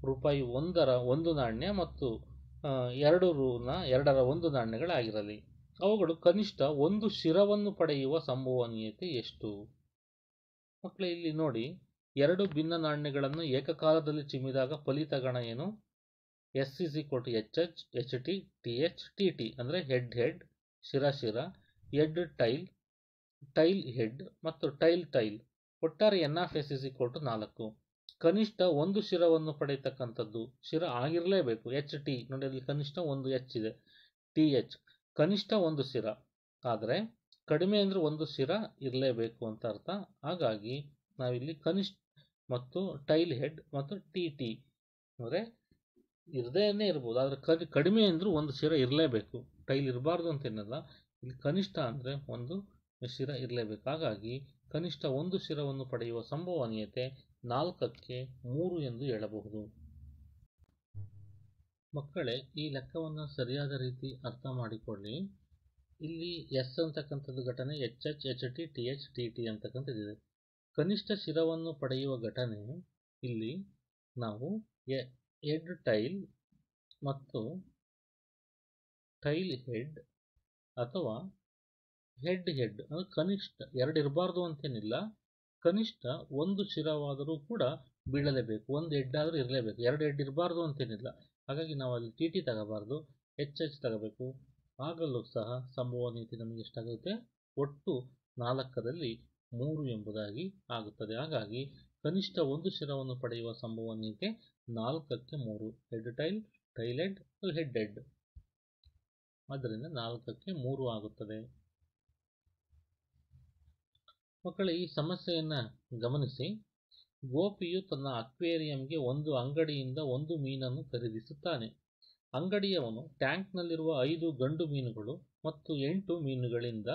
ರೂಪಾಯಿ 1ರ 1 ನಾಣ್ಯ ಮತ್ತು 2 ರೂನ 2ರ 1 ನಾಣ್ಯಗಳಾಗಿರಲಿ. ಅವುಗಳು ಕನಿಷ್ಠ 1 ಶಿರವನ್ನು ಪಡೆಯುವ ಸಂಭವನೀಯತೆ ಎಷ್ಟು? ಮಕ್ಕಳೇ, ಇಲ್ಲಿ ನೋಡಿ, 2 ಭಿನ್ನ ನಾಣ್ಯಗಳನ್ನು ಏಕಕಾಲದಲ್ಲಿ ಚಿಮ್ಮಿದಾಗ ಫಲಿತ ಗಣ ಏನು? S = HH, HT, TH, TT, ಅಂದರೆ ಹೆಡ್ ಹೆಡ್, ಶಿರ ಶಿರ, ಹೆಡ್ ಟೈಲ್, ಟೈಲ್ ಹೆಡ್ ಮತ್ತು ಟೈಲ್ ಟೈಲ್. ಒಟ್ಟಾರೆ NS = 4. ಕನಿಷ್ಠ 1 ಶಿರವನ್ನು ಪಡೆಯತಕ್ಕಂಥದ್ದು, ಶಿರ ಆಗಿರಲೇಬೇಕು. HT ನೋಡಿ, ಅಲ್ಲಿ ಕನಿಷ್ಠ 1 H ಇದೆ. TH ಕನಿಷ್ಠ 1 ಶಿರ, ಆದರೆ ಕಡಿಮೆ ಅಂದರೆ 1 ಶಿರ ಇರಲೇಬೇಕು ಅಂತ ಅರ್ಥ. ಹಾಗಾಗಿ ನಾವಿಲ್ಲಿ ಕನಿಷ್ಠ ಮತ್ತು ಟೈಲ್ ಹೆಡ್ ಮತ್ತು TT ಅಂದರೆ ಇರದೇನೆ ಇರ್ಬೋದು, ಆದರೆ ಕಡಿಮೆ ಅಂದರೂ 1 ಶಿರ ಇರಲೇಬೇಕು. ಟೈಲ್ ಇರಬಾರ್ದು ಅಂತೇನಲ್ಲ, ಇಲ್ಲಿ ಕನಿಷ್ಠ ಅಂದರೆ 1 ಶಿರ ಇರಲೇಬೇಕು. ಹಾಗಾಗಿ ಕನಿಷ್ಠ 1 ಶಿರವನ್ನು ಪಡೆಯುವ ಸಂಭವನೀಯತೆ 4ಕ್ಕೆ 3 ಎಂದು ಹೇಳಬಹುದು. ಮಕ್ಕಳೇ, ಈ ಲೆಕ್ಕವನ್ನು ಸರಿಯಾದ ರೀತಿ ಅರ್ಥ ಮಾಡಿಕೊಳ್ಳಿ. ಇಲ್ಲಿ ಎಸ್ ಅಂತಕ್ಕಂಥದ್ದು ಘಟನೆ, HH, HT, TH, TT ಅಂತಕ್ಕಂಥದ್ದಿದೆ. ಕನಿಷ್ಠ ಶಿರವನ್ನು ಪಡೆಯುವ ಘಟನೆ ಇಲ್ಲಿ ನಾವು ಹೆಡ್ ಟೈಲ್ ಮತ್ತು ಟೈಲ್ ಹೆಡ್ ಅಥವಾ ಹೆಡ್ ಹೆಡ್ ಅಂದರೆ ಕನಿಷ್ಠ 2 ಇರಬಾರ್ದು ಅಂತೇನಿಲ್ಲ. ಕನಿಷ್ಠ 1 ಶಿರವಾದರೂ ಕೂಡ ಬೀಳಲೇಬೇಕು. 1 ಹೆಡ್ ಆದರೂ ಇರಲೇಬೇಕು. 2 ಹೆಡ್ ಇರಬಾರ್ದು ಅಂತೇನಿಲ್ಲ. ಹಾಗಾಗಿ ನಾವು ಅಲ್ಲಿ TT ತಗೋಬಾರ್ದು, HH ತಗೋಬೇಕು. ಆಗಲೂ ಸಹ ಸಂಭವನೀಯತೆ ನಮಗೆ ಎಷ್ಟಾಗುತ್ತೆ? ಒಟ್ಟು 4ರಲ್ಲಿ 3 ಎಂಬುದಾಗಿ ಆಗುತ್ತದೆ. ಹಾಗಾಗಿ ಕನಿಷ್ಠ 1 ಶಿರವನ್ನು ಪಡೆಯುವ ಸಂಭವನೀಯತೆ 4ಕ್ಕೆ 3. Head tail, tail head, head head. ಆದ್ದರಿಂದ 4ಕ್ಕೆ 3 ಆಗುತ್ತದೆ. ಮಕ್ಕಳೇ, ಈ ಸಮಸ್ಯೆಯನ್ನು ಗಮನಿಸಿ. ಗೋಪಿಯು ತನ್ನ ಅಕ್ವೇರಿಯಂಗೆ ಒಂದು ಅಂಗಡಿಯಿಂದ 1 ಮೀನನ್ನು ಖರೀದಿಸುತ್ತಾನೆ. ಅಂಗಡಿಯವನು ಟ್ಯಾಂಕ್ನಲ್ಲಿರುವ 5 ಗಂಡು ಮೀನುಗಳು ಮತ್ತು 8 ಮೀನುಗಳಿಂದ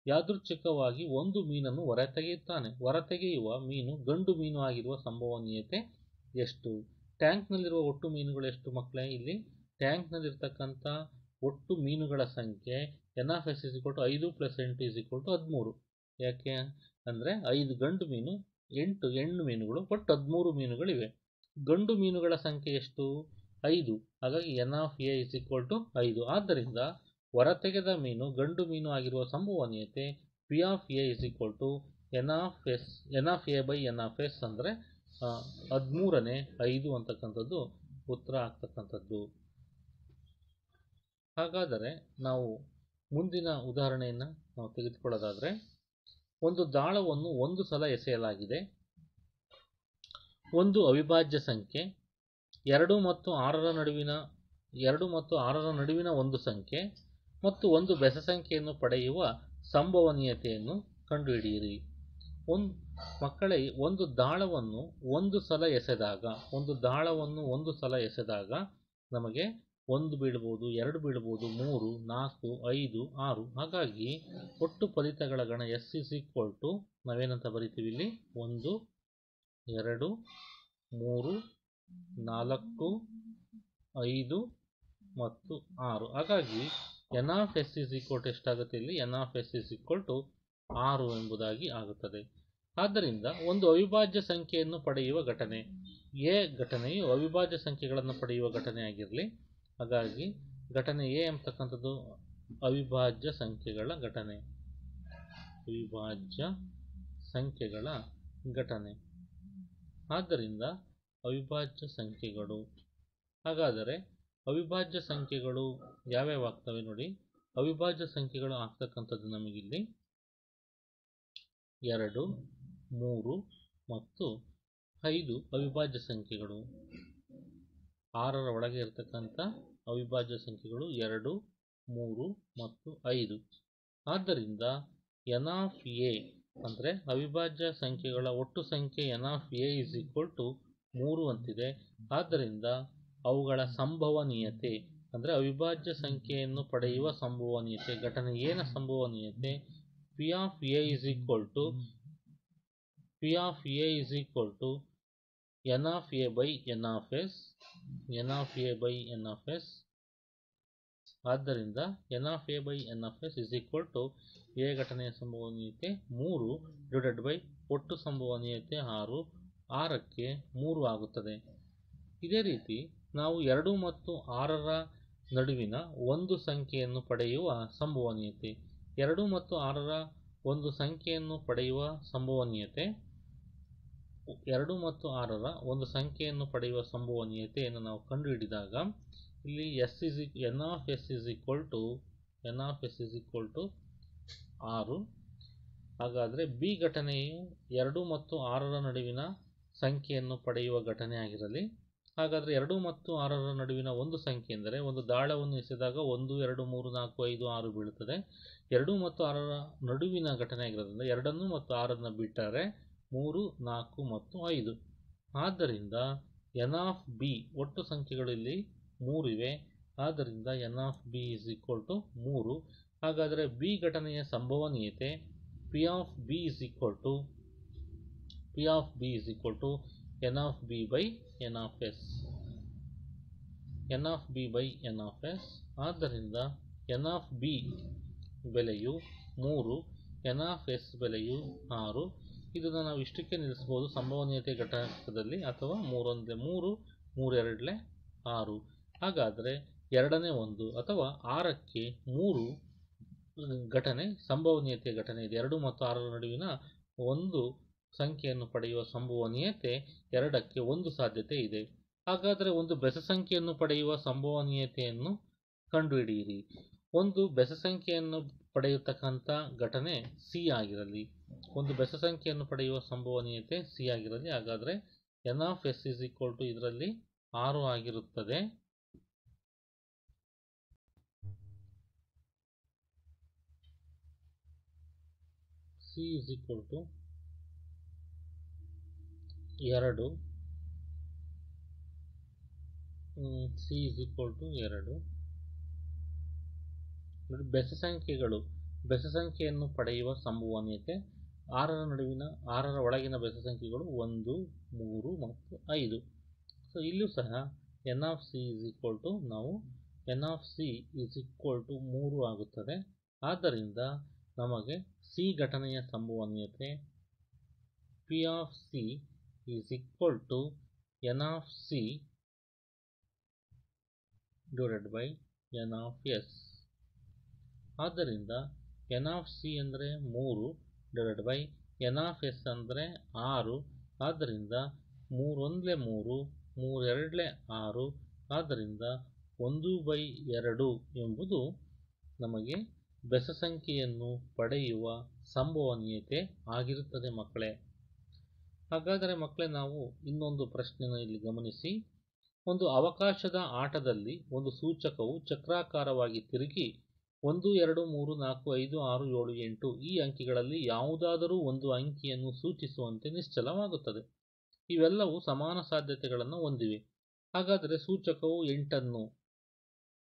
ಯಾದೃಚ್ಛಿಕವಾಗಿ 1 ಮೀನನ್ನು ಹೊರತೆಗೆಯುತ್ತಾನೆ. ಹೊರತೆಗೆಯುವ ಮೀನು ಗಂಡು ಮೀನು ಆಗಿರುವ ಸಂಭವನೀಯತೆ ಎಷ್ಟು? ಟ್ಯಾಂಕ್ನಲ್ಲಿರುವ ಒಟ್ಟು ಮೀನುಗಳು ಎಷ್ಟು ಮಕ್ಕಳೇ? ಇಲ್ಲಿ ಟ್ಯಾಂಕ್ನಲ್ಲಿರ್ತಕ್ಕಂಥ ಒಟ್ಟು ಮೀನುಗಳ ಸಂಖ್ಯೆ NS = 5 + 8 = 13. ಯಾಕೆ ಅಂದರೆ 5 ಗಂಡು ಮೀನು, 8 ಹೆಣ್ಣು ಮೀನುಗಳು, ಒಟ್ಟು 13 ಮೀನುಗಳಿವೆ. ಗಂಡು ಮೀನುಗಳ ಸಂಖ್ಯೆ ಎಷ್ಟು? 5. ಹಾಗಾಗಿ NA = 5. ಆದ್ದರಿಂದ ಹೊರತೆಗೆದ ಮೀನು ಗಂಡು ಮೀನು ಆಗಿರುವ ಸಂಭವನೀಯತೆ PA = NA/NS ಅಂದರೆ 13ನೇ 5 ಅಂತಕ್ಕಂಥದ್ದು ಉತ್ತರ ಆಗ್ತಕ್ಕಂಥದ್ದು. ಹಾಗಾದರೆ ನಾವು ಮುಂದಿನ ಉದಾಹರಣೆಯನ್ನು ನಾವು ತೆಗೆದುಕೊಳ್ಳೋದಾದರೆ, ಒಂದು ದಾಳವನ್ನು 1 ಸಲ ಎಸೆಯಲಾಗಿದೆ. ಒಂದು ಅವಿಭಾಜ್ಯ ಸಂಖ್ಯೆ 2 ಮತ್ತು 6ರ ನಡುವಿನ ಒಂದು ಸಂಖ್ಯೆ ಮತ್ತು ಒಂದು ಬೆಸ ಸಂಖ್ಯೆಯನ್ನು ಪಡೆಯುವ ಸಂಭವನೀಯತೆಯನ್ನು ಕಂಡುಹಿಡಿಯಿರಿ. ಮಕ್ಕಳೇ, ಒಂದು ದಾಳವನ್ನು 1 ಸಲ ಎಸೆದಾಗ ನಮಗೆ 1 ಬೀಳ್ಬೋದು, 2 ಬೀಳ್ಬೋದು, 3, 4, 5, 6. ಹಾಗಾಗಿ ಒಟ್ಟು ಫಲಿತಗಳ ಗಣ S is equal to ನಾವೇನಂತ ಬರಿತೀವಿ ಇಲ್ಲಿ 1, 2, 3, 4, 5 ಮತ್ತು 6. ಹಾಗಾಗಿ n of s is equal to ಎಷ್ಟಾಗುತ್ತೆ ಇಲ್ಲಿ? n of s is equal to 6 ಎಂಬುದಾಗಿ ಆಗುತ್ತದೆ. ಆದ್ದರಿಂದ ಒಂದು ಅವಿಭಾಜ್ಯ ಸಂಖ್ಯೆಯನ್ನು ಪಡೆಯುವ ಘಟನೆ ಎ ಘಟನೆಯು ಅವಿಭಾಜ್ಯ ಸಂಖ್ಯೆಗಳನ್ನು ಪಡೆಯುವ ಘಟನೆ ಆಗಿರಲಿ. ಹಾಗಾಗಿ ಘಟನೆ ಎ ಎಂಬತಕ್ಕಂಥದ್ದು ಅವಿಭಾಜ್ಯ ಸಂಖ್ಯೆಗಳ ಘಟನೆ. ಅವಿಭಾಜ್ಯ ಸಂಖ್ಯೆಗಳ ಘಟನೆ. ಆದ್ದರಿಂದ ಅವಿಭಾಜ್ಯ ಸಂಖ್ಯೆಗಳು. ಹಾಗಾದರೆ ಅವಿಭಾಜ್ಯ ಸಂಖ್ಯೆಗಳು ಯಾವ್ಯಾವ ಆಗ್ತವೆ ನೋಡಿ. ಅವಿಭಾಜ್ಯ ಸಂಖ್ಯೆಗಳು ಆಗ್ತಕ್ಕಂಥದ್ದು ನಮಗಿಲ್ಲಿ 2, 3 ಮತ್ತು 5 ಅವಿಭಾಜ್ಯ ಸಂಖ್ಯೆಗಳು. 6ರ ಒಳಗೆ ಇರತಕ್ಕಂಥ ಅವಿಭಾಜ್ಯ ಸಂಖ್ಯೆಗಳು 2, 3 ಮತ್ತು 5. ಆದ್ದರಿಂದ n of a ಅಂದರೆ ಅವಿಭಾಜ್ಯ ಸಂಖ್ಯೆಗಳ ಒಟ್ಟು ಸಂಖ್ಯೆ n of a is equal to 3 ಅಂತಿದೆ. ಆದ್ದರಿಂದ ಅವುಗಳ ಸಂಭವನೀಯತೆ ಅಂದರೆ ಅವಿಭಾಜ್ಯ ಸಂಖ್ಯೆಯನ್ನು ಪಡೆಯುವ ಸಂಭವನೀಯತೆ, ಘಟನೆ ಏನ ಸಂಭವನೀಯತೆ P of a is equal to n of a by n of s, n of a by n of s. ಆದ್ದರಿಂದ n of a by n of s is equal to a ಘಟನೆಯ ಸಂಭವನೀಯತೆ 3 divided by ಒಟ್ಟು ಸಂಭವನೀಯತೆ 6, 6ಕ್ಕೆ 3 ಆಗುತ್ತದೆ. ಇದೇ ರೀತಿ ನಾವು 2 ಮತ್ತು 6ರ ನಡುವಿನ ಒಂದು ಸಂಖ್ಯೆಯನ್ನು ಪಡೆಯುವ ಸಂಭವನೀಯತೆ. 2 ಮತ್ತು 6ರ ಒಂದು ಸಂಖ್ಯೆಯನ್ನು ಪಡೆಯುವ ಸಂಭವನೀಯತೆ 2 ಮತ್ತು 6ರ ಒಂದು ಸಂಖ್ಯೆಯನ್ನು ಪಡೆಯುವ ಸಂಭವನೀಯತೆಯನ್ನು ನಾವು ಕಂಡುಹಿಡಿದಾಗ ಇಲ್ಲಿ n of s is equal to 6. ಹಾಗಾದರೆ ಬಿ ಘಟನೆಯು 2 ಮತ್ತು 6ರ ನಡುವಿನ ಸಂಖ್ಯೆಯನ್ನು ಪಡೆಯುವ ಘಟನೆ ಆಗಿರಲಿ. ಹಾಗಾದರೆ 2 ಮತ್ತು 6ರ ನಡುವಿನ ಒಂದು ಸಂಖ್ಯೆ ಎಂದರೆ ಒಂದು ದಾಳವನ್ನು ಎಸೆದಾಗ 1, 2, 3, 4, 5, 6 ಬೀಳುತ್ತದೆ. 2 ಮತ್ತು 6ರ ನಡುವಿನ ಘಟನೆ ಆಗಿರೋದ್ರಿಂದ 2 ಮತ್ತು 6ಅನ್ನು ಬಿಟ್ಟರೆ 3, 4 ಮತ್ತು 5. ಆದ್ದರಿಂದ n of b ಒಟ್ಟು ಸಂಖ್ಯೆಗಳು ಇಲ್ಲಿ 3 ಇವೆ. ಆದ್ದರಿಂದ n of b is equal to 3. ಹಾಗಾದರೆ ಬಿ ಘಟನೆಯ ಸಂಭವನೀಯತೆ P of b is equal to n of b by n of s. n of b by n of s. ಆದ್ದರಿಂದ n of b ಬೆಲೆಯು 3, n of s ಬೆಲೆಯು 6. ಇದನ್ನು ನಾವು ಇಷ್ಟಕ್ಕೆ ನಿಲ್ಲಿಸಬಹುದು ಸಂಭವನೀಯತೆ ಘಟಕದಲ್ಲಿ, ಅಥವಾ 3 1 3, 3 2 6. ಹಾಗಾದರೆ 2ನೇ ಒಂದು ಅಥವಾ 6ಕ್ಕೆ 3 ಘಟನೆ ಸಂಭವನೀಯತೆ ಘಟನೆ ಇದೆ. 2 ಮತ್ತು 6ರ ನಡುವಿನ ಒಂದು ಸಂಖ್ಯೆಯನ್ನು ಪಡೆಯುವ ಸಂಭವನೀಯತೆ 2ಕ್ಕೆ 1 ಸಾಧ್ಯತೆ ಇದೆ. ಹಾಗಾದರೆ ಒಂದು ಬೆಸ ಸಂಖ್ಯೆಯನ್ನು ಪಡೆಯುವ ಸಂಭವನೀಯತೆಯನ್ನು ಕಂಡುಹಿಡಿಯಿರಿ. ಒಂದು ಬೆಸ ಸಂಖ್ಯೆಯನ್ನು ಪಡೆಯತಕ್ಕಂಥ ಘಟನೆ ಸಿ ಆಗಿರಲಿ. ಒಂದು ಬೆಸ ಸಂಖ್ಯೆಯನ್ನು ಪಡೆಯುವ ಸಂಭವನೀಯತೆ ಸಿ ಆಗಿರಲಿ. ಹಾಗಾದರೆ n of s is equal to ಇದರಲ್ಲಿ 6 ಆಗಿರುತ್ತದೆ. c is equal to 2. c is equal to 2. ಬೆಸ ಸಂಖ್ಯೆಯನ್ನು ಪಡೆಯುವ ಸಂಭವನೀಯತೆ 6ರ ಒಳಗಿನ ಬೆಸ ಸಂಖ್ಯೆಗಳು 1, 3 ಮತ್ತು 5. ಸೊ ಇಲ್ಲೂ ಸಹ n of c is equal to ನಾವು n of c is equal to 3 ಆಗುತ್ತದೆ. ಆದ್ದರಿಂದ ನಮಗೆ c ಘಟನೆಯ ಸಂಭವನೀಯತೆ P of c is equal to n of c divided by n of s. ಆದ್ದರಿಂದ n of c ಅಂದರೆ 3 divided by n of s ಅಂದರೆ 6. ಆದ್ದರಿಂದ 3 1 3, 3 2 6. ಆದ್ದರಿಂದ 1/2 ಎಂಬುದು ನಮಗೆ ಬೆಸ ಸಂಖ್ಯೆಯನ್ನು ಪಡೆಯುವ ಸಂಭವನೀಯತೆ ಆಗಿರುತ್ತದೆ ಮಕ್ಕಳೇ. ಹಾಗಾದರೆ ಮಕ್ಕಳೇ, ನಾವು ಇನ್ನೊಂದು ಪ್ರಶ್ನೆಯನ್ನು ಇಲ್ಲಿ ಗಮನಿಸಿ. ಒಂದು ಅವಕಾಶದ ಆಟದಲ್ಲಿ ಒಂದು ಸೂಚಕವು ಚಕ್ರಾಕಾರವಾಗಿ ತಿರುಗಿ 1 2 3 4 5 6 7 8 ಈ ಅಂಕಿಗಳಲ್ಲಿ ಯಾವುದಾದರೂ ಒಂದು ಅಂಕಿಯನ್ನು ಸೂಚಿಸುವಂತೆ ನಿಶ್ಚಲವಾಗುತ್ತದೆ. ಇವೆಲ್ಲವೂ ಸಮಾನ ಸಾಧ್ಯತೆಗಳನ್ನು ಹೊಂದಿವೆ. ಹಾಗಾದರೆ ಸೂಚಕವು 8 ಅನ್ನು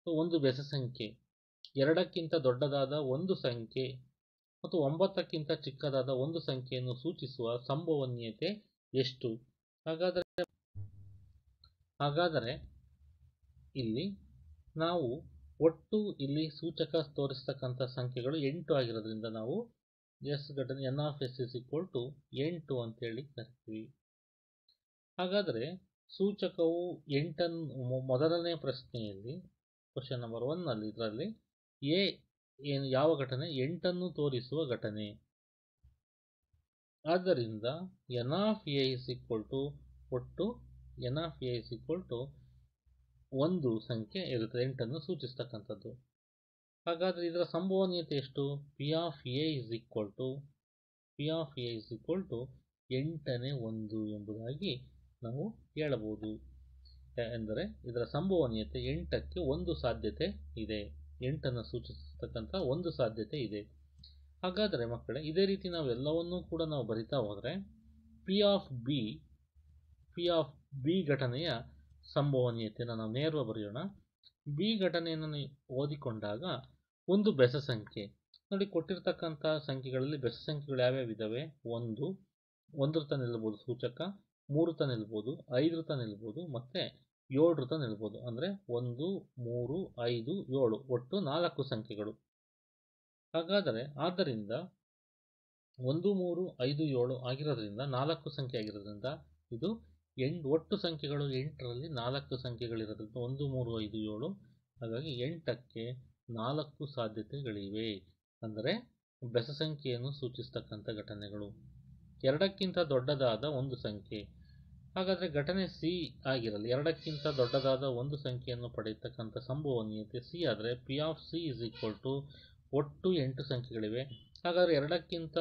ಒಂದು ಬೆಸ ಸಂಖ್ಯೆ, 2ಕ್ಕಿಂತ ದೊಡ್ಡದಾದ ಒಂದು ಸಂಖ್ಯೆ ಮತ್ತು 9ಕ್ಕಿಂತ ಚಿಕ್ಕದಾದ ಒಂದು ಸಂಖ್ಯೆಯನ್ನು ಸೂಚಿಸುವ ಸಂಭವನೀಯತೆ ಎಷ್ಟು? ಹಾಗಾದರೆ ಇಲ್ಲಿ ನಾವು ಒಟ್ಟು ಇಲ್ಲಿ ಸೂಚಕ ತೋರಿಸ್ತಕ್ಕಂಥ ಸಂಖ್ಯೆಗಳು 8 ಆಗಿರೋದ್ರಿಂದ ನಾವು ಎಸ್ ಘಟನೆ N of S is equal to 8 ಅಂತೇಳಿ ಕರಿತೀವಿ. ಹಾಗಾದರೆ ಸೂಚಕವು 8 ಮೊದಲನೇ ಪ್ರಶ್ನೆಯಲ್ಲಿ ಕ್ವಶನ್ ನಂಬರ್ 1 ಇದರಲ್ಲಿ ಎ ಏನು ಯಾವ ಘಟನೆ 8 ತೋರಿಸುವ ಘಟನೆ. ಆದ್ದರಿಂದ N of A is equal to ಒಟ್ಟು N of A is equal to ಒಂದು ಸಂಖ್ಯೆ ಇರುತ್ತದೆ 8 ಸೂಚಿಸ್ತಕ್ಕಂಥದ್ದು. ಹಾಗಾದರೆ ಇದರ ಸಂಭವನೀಯತೆ ಎಷ್ಟು? P of A is equal to 8ನೇ 1 ಎಂಬುದಾಗಿ ನಾವು ಹೇಳಬಹುದು. ಎಂದರೆ ಇದರ ಸಂಭವನೀಯತೆ 8ಕ್ಕೆ ಒಂದು ಸಾಧ್ಯತೆ ಇದೆ, 8 ಸೂಚಿಸತಕ್ಕಂಥ ಒಂದು ಸಾಧ್ಯತೆ ಇದೆ. ಹಾಗಾದರೆ ಮಕ್ಕಳೇ ಇದೇ ರೀತಿ ನಾವು ಎಲ್ಲವನ್ನೂ ಕೂಡ ನಾವು ಬರಿತಾ ಹೋದರೆ ಪಿ ಆಫ್ ಬಿ ಘಟನೆಯ ಸಂಭವನೀಯತೆಯನ್ನು ನಾವು ನೇರವಾಗಿ ಬರೆಯೋಣ. ಬಿ ಘಟನೆಯನ್ನು ಓದಿಕೊಂಡಾಗ ಒಂದು ಬೆಸ ಸಂಖ್ಯೆ ನೋಡಿ, ಕೊಟ್ಟಿರ್ತಕ್ಕಂಥ ಸಂಖ್ಯೆಗಳಲ್ಲಿ ಬೆಸ ಸಂಖ್ಯೆಗಳು ಯಾವ್ಯಾವ ಇದ್ದಾವೆ? 1 ನಿಲ್ಬೋದು ಸೂಚಕ, 3 ನಿಲ್ಬೋದು, 5 ನಿಲ್ಬೋದು, ಮತ್ತೆ 7 ನಿಲ್ಬೋದು. ಅಂದರೆ 1, 3, 5, 7 ಒಟ್ಟು 4 ಸಂಖ್ಯೆಗಳು. ಹಾಗಾದರೆ ಆದ್ದರಿಂದ 1, 3, 5, 7 ಆಗಿರೋದ್ರಿಂದ 4 ಸಂಖ್ಯೆ ಆಗಿರೋದ್ರಿಂದ ಇದು ಒಟ್ಟು ಸಂಖ್ಯೆಗಳು 8ರಲ್ಲಿ 4 ಸಂಖ್ಯೆಗಳಿರೋದ್ರಿಂದ 1, 3, 5, 7. ಹಾಗಾಗಿ 8ಕ್ಕೆ 4 ಸಾಧ್ಯತೆಗಳಿವೆ. ಅಂದರೆ ಬೆಸ ಸಂಖ್ಯೆಯನ್ನು ಸೂಚಿಸ್ತಕ್ಕಂಥ ಘಟನೆಗಳು. 2ಕ್ಕಿಂತ ದೊಡ್ಡದಾದ ಒಂದು ಸಂಖ್ಯೆ, ಹಾಗಾದರೆ ಘಟನೆ ಸಿ ಆಗಿರಲಿ. 2ಕ್ಕಿಂತ ದೊಡ್ಡದಾದ ಒಂದು ಸಂಖ್ಯೆಯನ್ನು ಪಡೆಯತಕ್ಕಂಥ ಸಂಭವನೀಯತೆ ಸಿ ಆದರೆ P of C is equal to ಒಟ್ಟು 8 ಸಂಖ್ಯೆಗಳಿವೆ. ಹಾಗಾದರೆ 2ಕ್ಕಿಂತ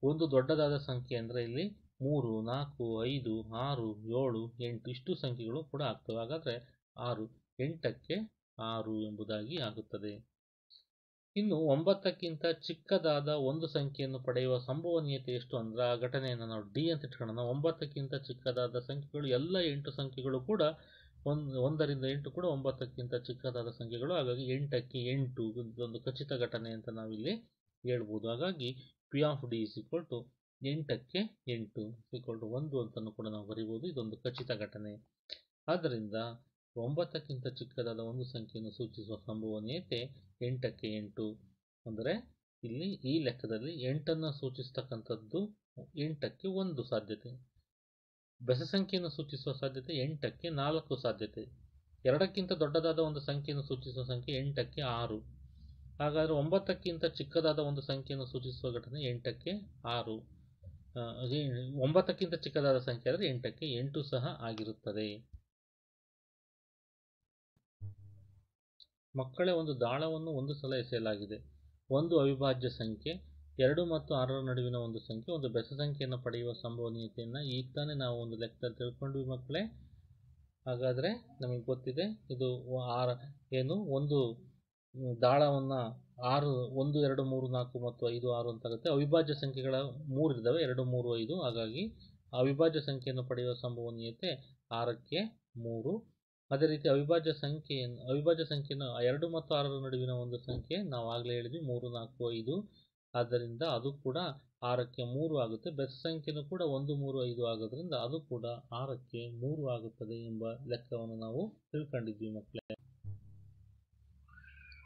ಒಂದು ದೊಡ್ಡದಾದ ಸಂಖ್ಯೆ ಅಂದರೆ ಇಲ್ಲಿ 3, 4, 5, 6, 7, 8 ಇಷ್ಟು ಸಂಖ್ಯೆಗಳು ಕೂಡ ಆಗ್ತವೆ. ಹಾಗಾದರೆ 6, 8ಕ್ಕೆ 6 ಎಂಬುದಾಗಿ ಆಗುತ್ತದೆ. ಇನ್ನು 9ಕ್ಕಿಂತ ಚಿಕ್ಕದಾದ ಒಂದು ಸಂಖ್ಯೆಯನ್ನು ಪಡೆಯುವ ಸಂಭವನೀಯತೆ ಎಷ್ಟು ಅಂದ್ರೆ ಆ ಘಟನೆಯನ್ನು ನಾವು ಡಿ ಅಂತ ಇಟ್ಕೊಳ್ಳೋಣ. 9ಕ್ಕಿಂತ ಚಿಕ್ಕದಾದ ಸಂಖ್ಯೆಗಳು ಎಲ್ಲ 8 ಸಂಖ್ಯೆಗಳು ಕೂಡ 1ರಿಂದ 8 ಕೂಡ 9ಕ್ಕಿಂತ ಚಿಕ್ಕದಾದ ಸಂಖ್ಯೆಗಳು. ಹಾಗಾಗಿ 8ಕ್ಕೆ 8 ಇದೊಂದು ಖಚಿತ ಘಟನೆ ಅಂತ ನಾವಿಲ್ಲಿ ಹೇಳ್ಬೋದು. ಹಾಗಾಗಿ P of D is equal to 8ಕ್ಕೆ 8 ಈಕ್ವಲ್ ಟು 1 ಅಂತಲೂ ಕೂಡ ನಾವು ಬರೀಬೋದು. ಇದೊಂದು ಖಚಿತ ಘಟನೆ. ಆದ್ದರಿಂದ 9ಕ್ಕಿಂತ ಚಿಕ್ಕದಾದ ಒಂದು ಸಂಖ್ಯೆಯನ್ನು ಸೂಚಿಸುವ ಸಂಭವನೀಯತೆ 8ಕ್ಕೆ 8. ಅಂದರೆ ಇಲ್ಲಿ ಈ ಲೆಕ್ಕದಲ್ಲಿ 8 ಸೂಚಿಸ್ತಕ್ಕಂಥದ್ದು 8ಕ್ಕೆ 1 ಸಾಧ್ಯತೆ. ಬೆಸ ಸಂಖ್ಯೆಯನ್ನು ಸೂಚಿಸುವ ಸಾಧ್ಯತೆ 8ಕ್ಕೆ 4 ಸಾಧ್ಯತೆ. 2ಕ್ಕಿಂತ ದೊಡ್ಡದಾದ ಒಂದು ಸಂಖ್ಯೆಯನ್ನು ಸೂಚಿಸುವ ಸಂಖ್ಯೆ 8ಕ್ಕೆ 6. ಹಾಗಾದರೆ 9ಕ್ಕಿಂತ ಚಿಕ್ಕದಾದ ಒಂದು ಸಂಖ್ಯೆಯನ್ನು ಸೂಚಿಸುವ ಘಟನೆ 8ಕ್ಕೆ 6. 9ಕ್ಕಿಂತ ಚಿಕ್ಕದಾದ ಸಂಖ್ಯೆ ಆದರೆ 8ಕ್ಕೆ 8 ಸಹ ಆಗಿರುತ್ತದೆ. ಮಕ್ಕಳೇ, ಒಂದು ದಾಳವನ್ನು ಒಂದು ಸಲ ಎಸೆಯಲಾಗಿದೆ. ಒಂದು ಅವಿಭಾಜ್ಯ ಸಂಖ್ಯೆ 2 ಮತ್ತು 6ರ ನಡುವಿನ ಒಂದು ಸಂಖ್ಯೆ ಒಂದು ಬೆಸ ಸಂಖ್ಯೆಯನ್ನು ಪಡೆಯುವ ಸಂಭವನೀಯತೆಯನ್ನು ಈಗ ತಾನೇ ನಾವು ಒಂದು ಲೆಕ್ಕದಲ್ಲಿ ತಿಳ್ಕೊಂಡ್ವಿ ಮಕ್ಕಳೇ. ಹಾಗಾದರೆ ನಮಗೆ ಗೊತ್ತಿದೆ ಇದು ಒಂದು ದಾಳವನ್ನು 6 1 2 3 4 ಮತ್ತು 5 6 ಅಂತ ಆಗುತ್ತೆ. ಅವಿಭಾಜ್ಯ ಸಂಖ್ಯೆಗಳ 3 ಇದ್ದಾವೆ, 2 3 5. ಹಾಗಾಗಿ ಅವಿಭಾಜ್ಯ ಸಂಖ್ಯೆಯನ್ನು ಪಡೆಯುವ ಸಂಭವನೀಯತೆ 6ಕ್ಕೆ 3. ಅದೇ ರೀತಿ ಅವಿಭಾಜ್ಯ ಸಂಖ್ಯೆಯನ್ನು 2 ಮತ್ತು 6ರ ನಡುವಿನ ಒಂದು ಸಂಖ್ಯೆ ನಾವು ಆಗಲೇ ಹೇಳಿದ್ವಿ 3 4 5. ಆದ್ದರಿಂದ ಅದು ಕೂಡ 6ಕ್ಕೆ 3 ಆಗುತ್ತೆ. ಬೆಸ ಸಂಖ್ಯೆನೂ ಕೂಡ 1 3 5 ಆಗೋದ್ರಿಂದ ಅದು ಕೂಡ 6ಕ್ಕೆ 3 ಆಗುತ್ತದೆ ಎಂಬ ಲೆಕ್ಕವನ್ನು ನಾವು ತಿಳ್ಕೊಂಡಿದ್ವಿ ಮಕ್ಕಳೇ.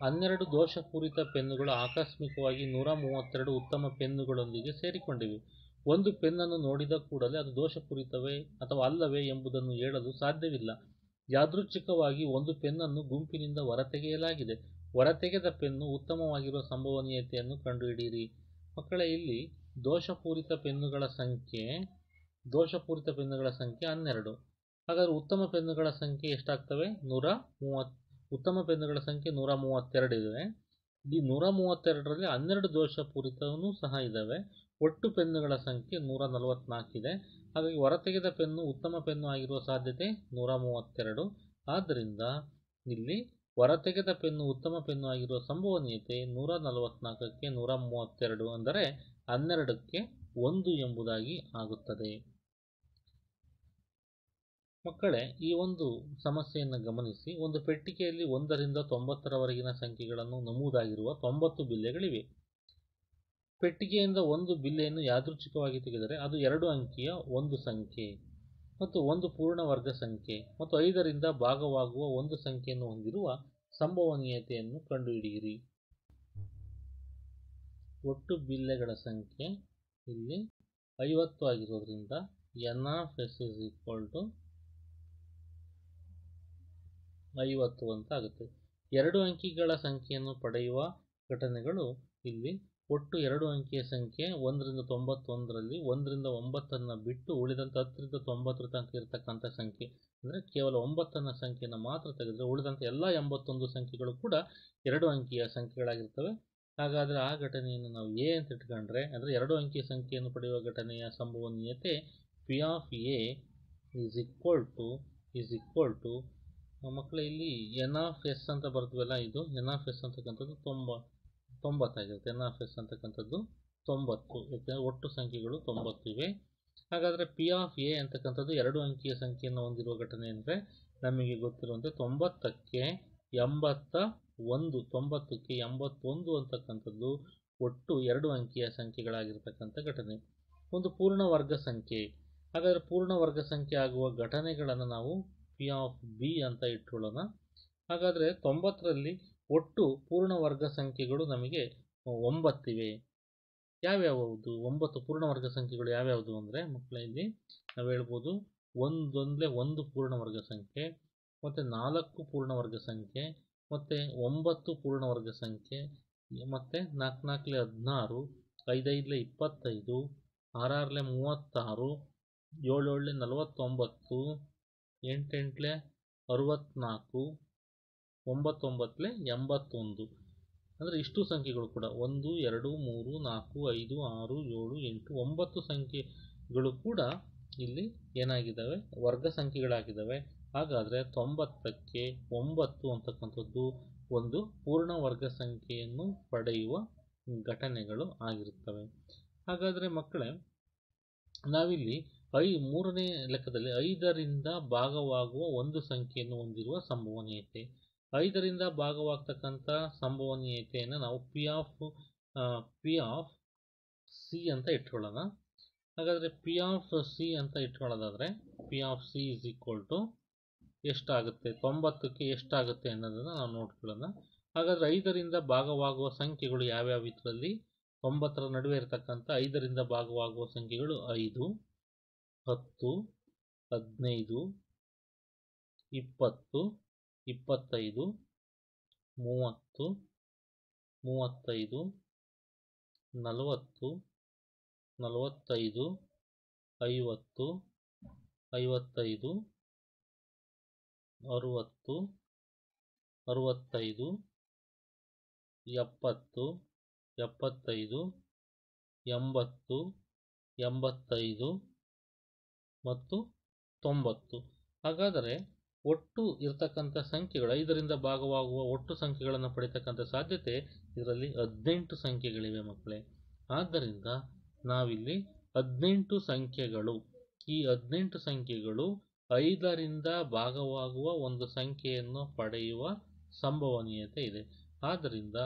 12 ದೋಷಪೂರಿತ ಪೆನ್ನುಗಳು ಆಕಸ್ಮಿಕವಾಗಿ 132 ಉತ್ತಮ ಪೆನ್ನುಗಳೊಂದಿಗೆ ಸೇರಿಕೊಂಡಿವೆ. ಒಂದು ಪೆನ್ನನ್ನು ನೋಡಿದ ಕೂಡಲೇ ಅದು ದೋಷಪೂರಿತವೇ ಅಥವಾ ಅಲ್ಲವೇ ಎಂಬುದನ್ನು ಹೇಳಲು ಸಾಧ್ಯವಿಲ್ಲ. ಯಾದೃಚ್ಛಿಕವಾಗಿ ಒಂದು ಪೆನ್ನನ್ನು ಗುಂಪಿನಿಂದ ಹೊರತೆಗೆಯಲಾಗಿದೆ. ಹೊರತೆಗೆದ ಪೆನ್ನು ಉತ್ತಮವಾಗಿರುವ ಸಂಭವನೀಯತೆಯನ್ನು ಕಂಡುಹಿಡಿಯಿರಿ. ಮಕ್ಕಳೇ, ಇಲ್ಲಿ ದೋಷಪೂರಿತ ಪೆನ್ನುಗಳ ಸಂಖ್ಯೆ 12. ಹಾಗಾದರೆ ಉತ್ತಮ ಪೆನ್ನುಗಳ ಸಂಖ್ಯೆ ಎಷ್ಟಾಗ್ತವೆ? 130. ಉತ್ತಮ ಪೆನ್ನುಗಳ ಸಂಖ್ಯೆ 132 ಇದೆ. ಈ 132ರಲ್ಲಿ 12 ದೋಷಪೂರಿತವೂ ಸಹ ಇದ್ದಾವೆ. ಒಟ್ಟು ಪೆನ್ನುಗಳ ಸಂಖ್ಯೆ 144 ಇದೆ. ಹಾಗಾಗಿ ಹೊರತೆಗೆದ ಪೆನ್ನು ಉತ್ತಮ ಪೆನ್ನು ಆಗಿರುವ ಸಾಧ್ಯತೆ 132. ಆದ್ದರಿಂದ ಇಲ್ಲಿ ಹೊರತೆಗೆದ ಪೆನ್ನು ಉತ್ತಮ ಪೆನ್ನು ಆಗಿರುವ ಸಂಭವನೀಯತೆ 144ಕ್ಕೆ 132 ಅಂದರೆ 12ಕ್ಕೆ 1 ಎಂಬುದಾಗಿ ಆಗುತ್ತದೆ. ಮಕ್ಕಳೇ, ಈ ಒಂದು ಸಮಸ್ಯೆಯನ್ನು ಗಮನಿಸಿ. ಒಂದು ಪೆಟ್ಟಿಗೆಯಲ್ಲಿ 1 ರಿಂದ 90ರವರೆಗಿನ ಸಂಖ್ಯೆಗಳನ್ನು ನಮೂದಾಗಿರುವ 90 ಬಿಲ್ಲೆಗಳಿವೆ. ಪೆಟ್ಟಿಗೆಯಿಂದ ಒಂದು ಬಿಲ್ಲೆಯನ್ನು ಯಾದೃಚ್ಛಿಕವಾಗಿ ತೆಗೆದರೆ ಅದು 2 ಅಂಕಿಯ ಒಂದು ಸಂಖ್ಯೆ ಮತ್ತು ಒಂದು ಪೂರ್ಣ ವರ್ಗ ಸಂಖ್ಯೆ ಮತ್ತು 5 ರಿಂದ ಭಾಗವಾಗುವ ಒಂದು ಸಂಖ್ಯೆಯನ್ನು ಹೊಂದಿರುವ ಸಂಭವನೀಯತೆಯನ್ನು ಕಂಡುಹಿಡಿಯಿರಿ. ಒಟ್ಟು ಬಿಲ್ಲೆಗಳ ಸಂಖ್ಯೆ ಇಲ್ಲಿ 50 ಆಗಿರೋದ್ರಿಂದ n of s is equal to 50 ಅಂತ ಆಗುತ್ತೆ. 2 ಅಂಕಿಗಳ ಸಂಖ್ಯೆಯನ್ನು ಪಡೆಯುವ ಘಟನೆಗಳು ಇಲ್ಲಿ ಒಟ್ಟು 2 ಅಂಕಿಯ ಸಂಖ್ಯೆ 1 ರಿಂದ 91ರಲ್ಲಿ 1 ರಿಂದ 9ಅನ್ನು ಬಿಟ್ಟು ಉಳಿದಂತೆ 10 ರಿಂದ 90 ತನಕ ಇರತಕ್ಕಂಥ ಸಂಖ್ಯೆ, ಅಂದರೆ ಕೇವಲ 9ನ ಸಂಖ್ಯೆಯನ್ನು ಮಾತ್ರ ತೆಗೆದರೆ ಉಳಿದಂತೆ ಎಲ್ಲ 81 ಸಂಖ್ಯೆಗಳು ಕೂಡ 2 ಅಂಕಿಯ ಸಂಖ್ಯೆಗಳಾಗಿರ್ತವೆ. ಹಾಗಾದರೆ ಆ ಘಟನೆಯನ್ನು ನಾವು ಎ ಅಂತ ಇಟ್ಕೊಂಡ್ರೆ, ಅಂದರೆ 2 ಅಂಕಿಯ ಸಂಖ್ಯೆಯನ್ನು ಪಡೆಯುವ ಘಟನೆಯ ಸಂಭವನೀಯತೆ P of A is equal to ಮಕ್ಕಳೇ, ಇಲ್ಲಿ ಎನ್ ಆಫ್ ಎಸ್ ಅಂತ ಬರ್ತೀವಲ್ಲ, ಇದು ಎನ್ ಆಫ್ ಎಸ್ ಅಂತಕ್ಕಂಥದ್ದು 90 ಆಗಿರುತ್ತೆ. ಎನ್ ಆಫ್ ಎಸ್ ಅಂತಕ್ಕಂಥದ್ದು 90, ಯಾಕೆಂದರೆ ಒಟ್ಟು ಸಂಖ್ಯೆಗಳು 90 ಇವೆ. ಹಾಗಾದರೆ ಪಿ ಆಫ್ ಎ ಅಂತಕ್ಕಂಥದ್ದು 2 ಅಂಕಿಯ ಸಂಖ್ಯೆಯನ್ನು ಹೊಂದಿರುವ ಘಟನೆ ಅಂದರೆ ನಮಗೆ ಗೊತ್ತಿರುವಂತೆ 90ಕ್ಕೆ 81 ಅಂತಕ್ಕಂಥದ್ದು ಒಟ್ಟು 2 ಅಂಕಿಯ ಸಂಖ್ಯೆಗಳಾಗಿರ್ತಕ್ಕಂಥ ಘಟನೆ. ಒಂದು ಪೂರ್ಣ ವರ್ಗ ಸಂಖ್ಯೆ. ಹಾಗಾದರೆ ಪೂರ್ಣ ವರ್ಗ ಸಂಖ್ಯೆ ಆಗುವ ಘಟನೆಗಳನ್ನು ನಾವು ಪಿ ಆಫ್ ಬಿ ಅಂತ ಇಟ್ಕೊಳ್ಳೋಣ. ಹಾಗಾದರೆ 90ರಲ್ಲಿ ಒಟ್ಟು ಪೂರ್ಣ ವರ್ಗ ಸಂಖ್ಯೆಗಳು ನಮಗೆ 9 ಇವೆ. ಯಾವ್ಯಾವುದು 9 ಪೂರ್ಣ ವರ್ಗ ಸಂಖ್ಯೆಗಳು ಯಾವ್ಯಾವುದು ಅಂದರೆ ಮಕ್ಕಳೇ, ಇಲ್ಲಿ ನಾವು ಹೇಳ್ಬೋದು ಒಂದೊಂದಲೇ 1 ಪೂರ್ಣ ವರ್ಗ ಸಂಖ್ಯೆ, ಮತ್ತು 4 ಪೂರ್ಣ ವರ್ಗ ಸಂಖ್ಯೆ, ಮತ್ತು 9 ಪೂರ್ಣ ವರ್ಗ ಸಂಖ್ಯೆ, ಮತ್ತು 4 4 16, 5 5 25, 6 6 36, 7 7 49, 8 8 64, 9 9 81. ಅಂದರೆ ಇಷ್ಟು ಸಂಖ್ಯೆಗಳು ಕೂಡ 1 2 3 4 5 6 7 8 9 ಸಂಖ್ಯೆಗಳು ಕೂಡ ಇಲ್ಲಿ ಏನಾಗಿದ್ದಾವೆ, ವರ್ಗ ಸಂಖ್ಯೆಗಳಾಗಿದ್ದಾವೆ. ಹಾಗಾದರೆ 90ಕ್ಕೆ 9 ಅಂತಕ್ಕಂಥದ್ದು ಒಂದು ಪೂರ್ಣ ವರ್ಗ ಸಂಖ್ಯೆಯನ್ನು ಪಡೆಯುವ ಘಟನೆಗಳು ಆಗಿರುತ್ತವೆ. ಹಾಗಾದರೆ ಮಕ್ಕಳೇ, ನಾವಿಲ್ಲಿ ಮೂರನೇ ಲೆಕ್ಕದಲ್ಲಿ 5 ರಿಂದ ಭಾಗವಾಗುವ ಒಂದು ಸಂಖ್ಯೆಯನ್ನು ಹೊಂದಿರುವ ಸಂಭವನೀಯತೆ, 5 ರಿಂದ ಭಾಗವಾಗ್ತಕ್ಕಂಥ ಸಂಭವನೀಯತೆಯನ್ನು ನಾವು ಪಿ ಆಫ್ ಸಿ ಅಂತ ಇಟ್ಕೊಳ್ಳೋಣ. ಹಾಗಾದರೆ ಪಿ ಆಫ್ ಸಿ ಅಂತ ಇಟ್ಕೊಳ್ಳೋದಾದರೆ P of C is equal to ಎಷ್ಟಾಗುತ್ತೆ, 90ಕ್ಕೆ ಎಷ್ಟಾಗುತ್ತೆ ಅನ್ನೋದನ್ನು ನಾವು ನೋಡ್ಕೊಳ್ಳೋಣ. ಹಾಗಾದರೆ 5 ರಿಂದ ಭಾಗವಾಗುವ ಸಂಖ್ಯೆಗಳು ಯಾವ್ಯಾವ ಇದರಲ್ಲಿ 90ರ ನಡುವೆ ಇರತಕ್ಕಂಥ 5 ರಿಂದ ಭಾಗವಾಗುವ ಸಂಖ್ಯೆಗಳು 5, 10, 15, 20, 25, 30, 35, 40, 45, 50, 55, 60, 65, 70, 75, 80, 85 ಮತ್ತು 90. ಹಾಗಾದರೆ ಒಟ್ಟು ಇರತಕ್ಕಂಥ ಸಂಖ್ಯೆಗಳು 5 ರಿಂದ ಭಾಗವಾಗುವ ಒಟ್ಟು ಸಂಖ್ಯೆಗಳನ್ನು ಪಡಿತಕ್ಕಂಥ ಸಾಧ್ಯತೆ ಇದರಲ್ಲಿ 18 ಸಂಖ್ಯೆಗಳಿವೆ ಮಕ್ಕಳೇ. ಆದ್ದರಿಂದ ನಾವಿಲ್ಲಿ 18 ಸಂಖ್ಯೆಗಳು, ಈ 18 ಸಂಖ್ಯೆಗಳು 5 ರಿಂದ ಭಾಗವಾಗುವ ಒಂದು ಸಂಖ್ಯೆಯನ್ನು ಪಡೆಯುವ ಸಂಭವನೀಯತೆ ಇದೆ. ಆದ್ದರಿಂದ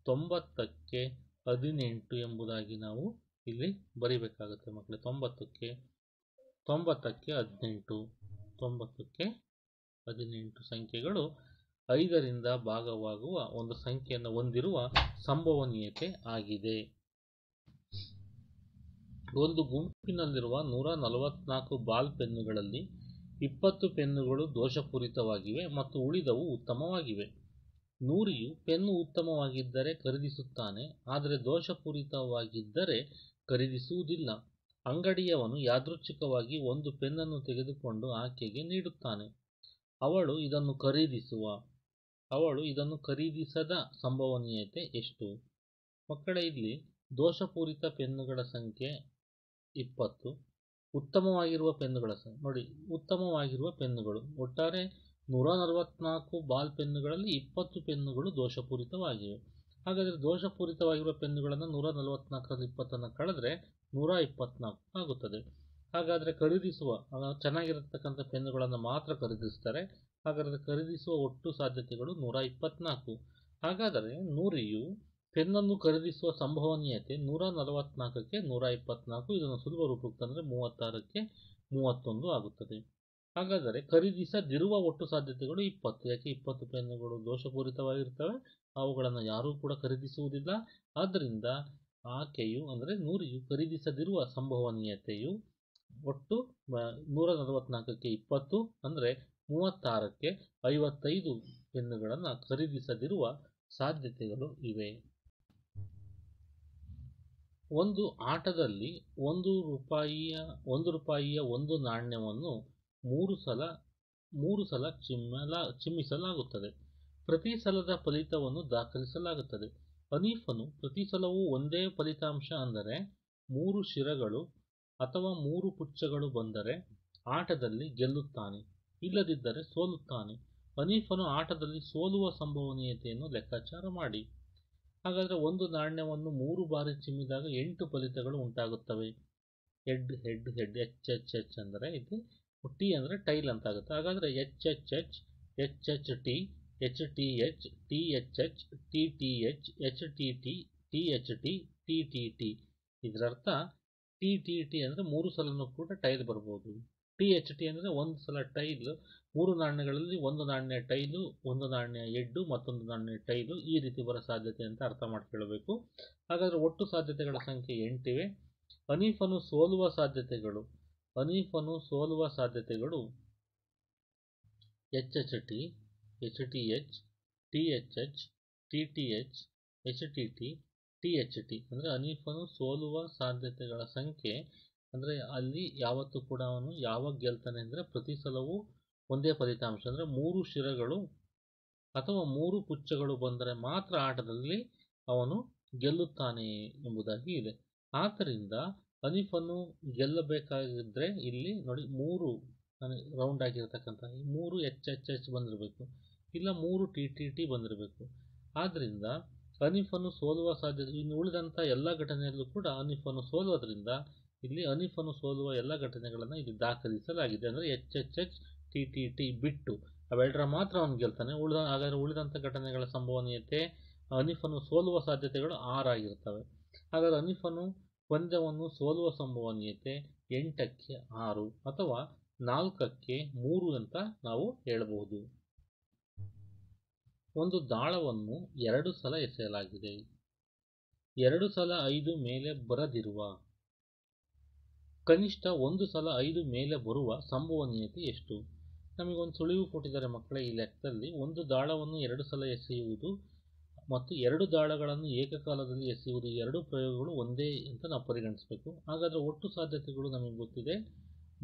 90ಕ್ಕೆ 18 ಎಂಬುದಾಗಿ ನಾವು ಇಲ್ಲಿ ಬರಿಬೇಕಾಗುತ್ತೆ ಮಕ್ಕಳೇ. 90ಕ್ಕೆ 18 ಸಂಖ್ಯೆಗಳು 5 ರಿಂದ ಭಾಗವಾಗುವ ಒಂದು ಸಂಖ್ಯೆಯನ್ನು ಹೊಂದಿರುವ ಸಂಭವನೀಯತೆ ಆಗಿದೆ. ಒಂದು ಗುಂಪಿನಲ್ಲಿರುವ 144 ಬಾಲ್ ಪೆನ್ನುಗಳಲ್ಲಿ 20 ಪೆನ್ನುಗಳು ದೋಷಪೂರಿತವಾಗಿವೆ ಮತ್ತು ಉಳಿದವು ಉತ್ತಮವಾಗಿವೆ. ನೂರಿಯು ಪೆನ್ನು ಉತ್ತಮವಾಗಿದ್ದರೆ ಖರೀದಿಸುತ್ತಾನೆ, ಆದರೆ ದೋಷಪೂರಿತವಾಗಿದ್ದರೆ ಖರೀದಿಸುವುದಿಲ್ಲ. ಅಂಗಡಿಯವನು ಯಾದೃಚ್ಛಿಕವಾಗಿ ಒಂದು ಪೆನ್ನನ್ನು ತೆಗೆದುಕೊಂಡು ಆಕೆಗೆ ನೀಡುತ್ತಾನೆ. ಅವಳು ಇದನ್ನು ಖರೀದಿಸದ ಸಂಭವನೀಯತೆ ಎಷ್ಟು? ಮಕ್ಕಳೇ, ಇಲ್ಲಿ ದೋಷಪೂರಿತ ಪೆನ್ನುಗಳ ಸಂಖ್ಯೆ 20, ಉತ್ತಮವಾಗಿರುವ ಪೆನ್ನುಗಳ ಸಂಖ್ಯೆ ನೋಡಿ. ಉತ್ತಮವಾಗಿರುವ ಪೆನ್ನುಗಳು ಒಟ್ಟಾರೆ 144 ಬಾಲ್ ಪೆನ್ನುಗಳಲ್ಲಿ 20 ಪೆನ್ನುಗಳು ದೋಷಪೂರಿತವಾಗಿವೆ. ಹಾಗಾದರೆ ದೋಷಪೂರಿತವಾಗಿರುವ ಪೆನ್ನುಗಳನ್ನು 144ರಲ್ಲಿ 20 ಕಳೆದ್ರೆ 124 ಆಗುತ್ತದೆ. ಹಾಗಾದರೆ ಖರೀದಿಸುವ ಚೆನ್ನಾಗಿರತಕ್ಕಂಥ ಪೆನ್ನುಗಳನ್ನು ಮಾತ್ರ ಖರೀದಿಸ್ತಾರೆ. ಹಾಗಾದರೆ ಖರೀದಿಸುವ ಒಟ್ಟು ಸಾಧ್ಯತೆಗಳು 124. ಹಾಗಾದರೆ ನೂರಿಯು ಪೆನ್ನನ್ನು ಖರೀದಿಸುವ ಸಂಭವನೀಯತೆ 144ಕ್ಕೆ 124. ಇದನ್ನು ಸುಲಭ ರೂಪಕ್ಕೆ ತಂದರೆ 36ಕ್ಕೆ 31 ಆಗುತ್ತದೆ. ಹಾಗಾದರೆ ಖರೀದಿಸದಿರುವ ಒಟ್ಟು ಸಾಧ್ಯತೆಗಳು 20. ಯಾಕೆ 20 ಪೆನ್ನುಗಳು ದೋಷಪೂರಿತವಾಗಿರ್ತವೆ, ಅವುಗಳನ್ನು ಯಾರೂ ಕೂಡ ಖರೀದಿಸುವುದಿಲ್ಲ. ಆದ್ದರಿಂದ ಆಕೆಯು ಅಂದರೆ ನೂರಿಯು ಖರೀದಿಸದಿರುವ ಸಂಭವನೀಯತೆಯು ಒಟ್ಟು 144ಕ್ಕೆ 20 ಅಂದರೆ 36ಕ್ಕೆ 55 ಪೆನ್ನುಗಳನ್ನು ಖರೀದಿಸದಿರುವ ಸಾಧ್ಯತೆಗಳು ಇವೆ. ಒಂದು ಆಟದಲ್ಲಿ 1 ರೂಪಾಯಿಯ ಒಂದು ನಾಣ್ಯವನ್ನು 3 ಸಲ ಚಿಮ್ಮಿಸಲಾಗುತ್ತದೆ. ಪ್ರತಿ ಸಲದ ಫಲಿತವನ್ನು ದಾಖಲಿಸಲಾಗುತ್ತದೆ. ಹನೀಫನು ಪ್ರತಿ ಸಲವೂ ಒಂದೇ ಫಲಿತಾಂಶ ಅಂದರೆ 3 ಶಿರಗಳು ಅಥವಾ 3 ಪುಚ್ಚಗಳು ಬಂದರೆ ಆಟದಲ್ಲಿ ಗೆಲ್ಲುತ್ತಾನೆ, ಇಲ್ಲದಿದ್ದರೆ ಸೋಲುತ್ತಾನೆ. ಹನೀಫನು ಆಟದಲ್ಲಿ ಸೋಲುವ ಸಂಭವನೀಯತೆಯನ್ನು ಲೆಕ್ಕಾಚಾರ ಮಾಡಿ. ಹಾಗಾದರೆ ಒಂದು ನಾಣ್ಯವನ್ನು 3 ಬಾರಿ ಚಿಮ್ಮಿದಾಗ 8 ಫಲಿತಗಳು ಉಂಟಾಗುತ್ತವೆ. Head head head, H H H ಅಂದರೆ ಇದು ಟಿ ಅಂದರೆ ಟೈಲ್ ಅಂತಾಗುತ್ತೆ. ಹಾಗಾದರೆ H H H, H H T, H T H, T H H, T T H, H T T, T H T, T T T. ಇದರರ್ಥ T T T ಅಂದರೆ 3 ಸಲನೂ ಕೂಡ tail ಬರ್ಬೋದು. T H T ಅಂದರೆ ಒಂದು ಸಲ tail, 3 ನಾಣ್ಯಗಳಲ್ಲಿ ಒಂದು ನಾಣ್ಯ tile, ಒಂದು ನಾಣ್ಯ ಎಡ್ಡು, ಮತ್ತೊಂದು ನಾಣ್ಯ ಟೈಲು, ಈ ರೀತಿ ಬರೋ ಸಾಧ್ಯತೆ ಅಂತ ಅರ್ಥ ಮಾಡ್ಕೊಳ್ಬೇಕು. ಹಾಗಾದರೆ ಒಟ್ಟು ಸಾಧ್ಯತೆಗಳ ಸಂಖ್ಯೆ 8 ಇವೆ. ಹನೀಫನು ಸೋಲುವ ಸಾಧ್ಯತೆಗಳು H H T, H T H, T H H, T T H, H T T, T H T. ಅಂದರೆ ಹನೀಫನು ಸೋಲುವ ಸಾಧ್ಯತೆಗಳ ಸಂಖ್ಯೆ ಅಂದರೆ ಅಲ್ಲಿ ಯಾವತ್ತೂ ಕೂಡ ಅವನು ಯಾವಾಗ ಗೆಲ್ತಾನೆ ಅಂದರೆ ಪ್ರತಿ ಸಲವೂ ಒಂದೇ ಫಲಿತಾಂಶ ಅಂದರೆ 3 ಶಿರಗಳು ಅಥವಾ 3 ಪುಚ್ಚಗಳು ಬಂದರೆ ಮಾತ್ರ ಆಟದಲ್ಲಿ ಅವನು ಗೆಲ್ಲುತ್ತಾನೆ ಎಂಬುದಾಗಿ ಇದೆ. ಆದ್ದರಿಂದ ಹನೀಫನ್ನು ಗೆಲ್ಲಬೇಕಾಗಿದ್ದರೆ ಇಲ್ಲಿ ನೋಡಿ 3 ರೌಂಡ್ ಆಗಿರತಕ್ಕಂಥ 3 ಎಚ್ ಎಚ್ ಎಚ್ ಬಂದಿರಬೇಕು, ಇಲ್ಲ 3 ಟಿ ಟಿ ಟಿ ಬಂದಿರಬೇಕು. ಆದ್ದರಿಂದ ಹನೀಫನ್ನು ಸೋಲುವ ಸಾಧ್ಯತೆ, ಇನ್ನು ಉಳಿದಂಥ ಎಲ್ಲ ಘಟನೆಯಲ್ಲೂ ಕೂಡ ಹನೀಫನ್ನು ಸೋಲುವುದರಿಂದ ಇಲ್ಲಿ ಹನೀಫನ್ನು ಸೋಲುವ ಎಲ್ಲ ಘಟನೆಗಳನ್ನು ಇಲ್ಲಿ ದಾಖಲಿಸಲಾಗಿದೆ. ಅಂದರೆ H H H, T T T ಬಿಟ್ಟು ಅವೆರಡರ ಮಾತ್ರ ಅವನು ಗೆಲ್ತಾನೆ. ಹಾಗಾದರೆ ಉಳಿದಂಥ ಘಟನೆಗಳ ಸಂಭವನೀಯತೆ ಹನೀಫನ್ನು ಸೋಲುವ ಸಾಧ್ಯತೆಗಳು 6 ಆಗಿರ್ತವೆ. ಹಾಗಾದರೆ ಹನೀಫನು ಪಂದ್ಯವನ್ನು ಸೋಲುವ ಸಂಭವನೀಯತೆ 8ಕ್ಕೆ 6 ಅಥವಾ 4ಕ್ಕೆ 3 ಅಂತ ನಾವು ಹೇಳಬಹುದು. ಒಂದು ದಾಳವನ್ನು 2 ಸಲ ಎಸೆಯಲಾಗಿದೆ. 2 ಸಲ 5 ಮೇಲೆ ಬರದಿರುವ, ಕನಿಷ್ಠ 1 ಸಲ 5 ಮೇಲೆ ಬರುವ ಸಂಭವನೀಯತೆ ಎಷ್ಟು? ನಮಗೊಂದು ಸುಳಿವು ಕೊಟ್ಟಿದ್ದಾರೆ ಮಕ್ಕಳೇ. ಈ ಲೆಕ್ಕದಲ್ಲಿ ಒಂದು ದಾಳವನ್ನು 2 ಸಲ ಎಸೆಯುವುದು ಮತ್ತು 2 ದಾಳಗಳನ್ನು ಏಕಕಾಲದಲ್ಲಿ ಎಸೆಯುವುದು, 2 ಪ್ರಯೋಗಗಳು ಒಂದೇ ಅಂತ ನಾವು ಪರಿಗಣಿಸಬೇಕು. ಹಾಗಾದರೆ ಒಟ್ಟು ಸಾಧ್ಯತೆಗಳು ನಮಗೆ ಗೊತ್ತಿದೆ,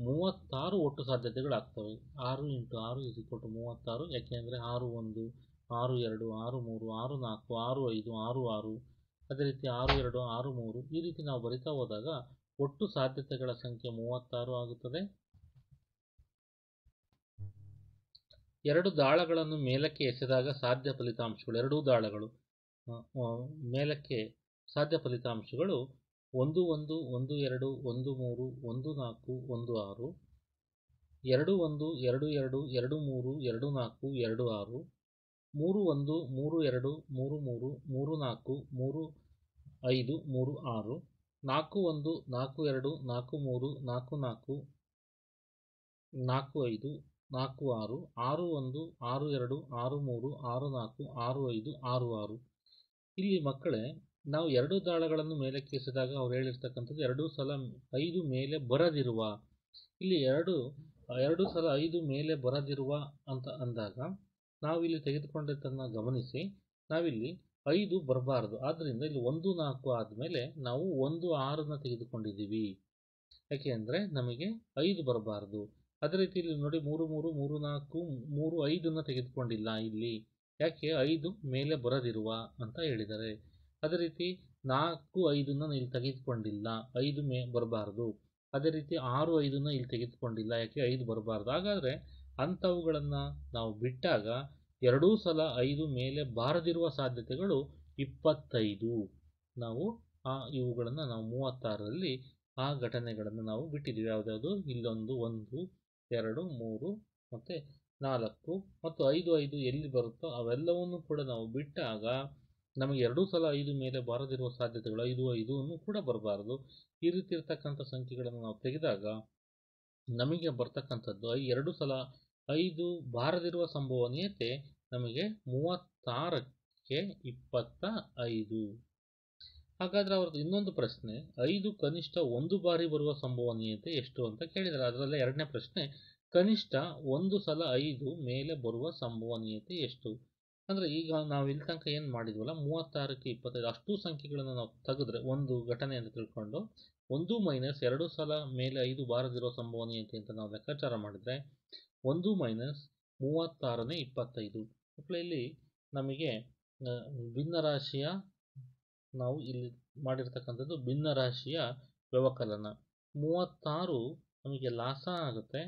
36 ಒಟ್ಟು ಸಾಧ್ಯತೆಗಳಾಗ್ತವೆ. 6 × 6 = 36. ಯಾಕೆಂದರೆ 6 1, 6 2, 6 3, 6 4, 6 5, 6 6, ಅದೇ ರೀತಿ 6 2, 6 3, ಈ ರೀತಿ ನಾವು ಬರಿತಾ ಹೋದಾಗ ಒಟ್ಟು ಸಾಧ್ಯತೆಗಳ ಸಂಖ್ಯೆ 36 ಆಗುತ್ತದೆ. 2 ದಾಳಗಳನ್ನು ಮೇಲಕ್ಕೆ ಎಸೆದಾಗ ಸಾಧ್ಯ ಫಲಿತಾಂಶಗಳು, 2 ದಾಳಗಳು ಮೇಲಕ್ಕೆ ಸಾಧ್ಯ ಫಲಿತಾಂಶಗಳು 1 1, 1 2, 1 3, 1 4, 1 6, 2 1, 2 2, 2 3, 2 4, 2 6, 3 1, 3 2, 3 3, 3 4, 3 5, 3 6, 4 1, 4 2, 4 3, 4 4, 4 5, 4 6, 6 1, 6 2, 6 3, 6 4, 6 5, 6 6. ಇಲ್ಲಿ ಮಕ್ಕಳೇ ನಾವು 2 ದಾಳಗಳನ್ನು ಮೇಲಕ್ಕೆ ಎಸೆದಾಗ ಅವ್ರು ಹೇಳಿರ್ತಕ್ಕಂಥದ್ದು 2 ಸಲ 5 ಮೇಲೆ ಬರದಿರುವ. ಇಲ್ಲಿ 2 ಸಲ 5 ಮೇಲೆ ಬರದಿರುವ ಅಂತ ಅಂದಾಗ ನಾವಿಲ್ಲಿ ತೆಗೆದುಕೊಂಡದ್ದನ್ನು ಗಮನಿಸಿ. ನಾವಿಲ್ಲಿ 5 ಬರಬಾರದು, ಆದ್ದರಿಂದ ಇಲ್ಲಿ 1 4 ಆದಮೇಲೆ ನಾವು 1 6ನ ತೆಗೆದುಕೊಂಡಿದ್ದೀವಿ. ಯಾಕೆ ಅಂದರೆ ನಮಗೆ 5 ಬರಬಾರದು. ಅದೇ ರೀತಿ ಇಲ್ಲಿ ನೋಡಿ 3 3, 3 4, 3 5ನ ತೆಗೆದುಕೊಂಡಿಲ್ಲ ಇಲ್ಲಿ. ಯಾಕೆ? 5 ಮೇಲೆ ಬರದಿರುವ ಅಂತ ಹೇಳಿದ್ದಾರೆ. ಅದೇ ರೀತಿ 4 5ನ ಇಲ್ಲಿ ತೆಗೆದುಕೊಂಡಿಲ್ಲ, 5 ಬರಬಾರದು. ಅದೇ ರೀತಿ 6 5ನ ಇಲ್ಲಿ ತೆಗೆದುಕೊಂಡಿಲ್ಲ, ಯಾಕೆ? 5 ಬರಬಾರ್ದು. ಹಾಗಾದರೆ ಅಂಥವುಗಳನ್ನು ನಾವು ಬಿಟ್ಟಾಗ 2 ಸಲ 5 ಮೇಲೆ ಬಾರದಿರುವ ಸಾಧ್ಯತೆಗಳು 25. ನಾವು ಇವುಗಳನ್ನು ನಾವು 36ರಲ್ಲಿ ಆ ಘಟನೆಗಳನ್ನು ನಾವು ಬಿಟ್ಟಿದ್ದೀವಿ. ಯಾವುದ್ಯಾವುದು? ಇಲ್ಲೊಂದು 1, 2, 3 ಮತ್ತು 4 ಮತ್ತು 5 ಎಲ್ಲಿ ಬರುತ್ತೋ ಅವೆಲ್ಲವನ್ನು ಕೂಡ ನಾವು ಬಿಟ್ಟಾಗ ನಮಗೆ 2 ಸಲ 5 ಮೇಲೆ ಬಾರದಿರುವ ಸಾಧ್ಯತೆಗಳು 5 ಕೂಡ ಬರಬಾರದು. ಈ ರೀತಿ ಇರ್ತಕ್ಕಂಥ ಸಂಖ್ಯೆಗಳನ್ನು ನಾವು ತೆಗೆದಾಗ ನಮಗೆ ಬರ್ತಕ್ಕಂಥದ್ದು 2 ಸಲ 5 ಬಾರದಿರುವ ಸಂಭವನೀಯತೆ ನಮಗೆ 36ಕ್ಕೆ 25. ಹಾಗಾದ್ರೆ ಅವ್ರದ್ದು ಇನ್ನೊಂದು ಪ್ರಶ್ನೆ, 5 ಕನಿಷ್ಠ 1 ಬಾರಿ ಬರುವ ಸಂಭವನೀಯತೆ ಎಷ್ಟು ಅಂತ ಕೇಳಿದರೆ, ಅದರಲ್ಲೇ ಎರಡನೇ ಪ್ರಶ್ನೆ, ಕನಿಷ್ಠ 1 ಸಲ 5 ಮೇಲೆ ಬರುವ ಸಂಭವನೀಯತೆ ಎಷ್ಟು? ಅಂದರೆ ಈಗ ನಾವು ಇಲ್ಲಿ ತನಕ ಏನು ಮಾಡಿದ್ವಲ್ಲ, 36ಕ್ಕೆ 25 ಅಷ್ಟು ಸಂಖ್ಯೆಗಳನ್ನು ನಾವು ತೆಗೆದ್ರೆ ಒಂದು ಘಟನೆ ಅಂತ ತಿಳ್ಕೊಂಡು 1 ಮೈನಸ್ 2 ಸಲ ಮೇಲೆ 5 ಬಾರದಿರೋ ಸಂಭವನೀಯತೆ ಅಂತ ನಾವು ಲೆಕ್ಕಾಚಾರ ಮಾಡಿದರೆ 1 ಮೈನಸ್ 36ನೇ 25. ಇಲ್ಲಿ ನಮಗೆ ಭಿನ್ನರಾಶಿಯ ನಾವು ಇಲ್ಲಿ ಮಾಡಿರ್ತಕ್ಕಂಥದ್ದು ಭಿನ್ನರಾಶಿಯ ವ್ಯವಕಲನ. 36 ನಮಗೆ ಲಾಸ ಆಗುತ್ತೆ.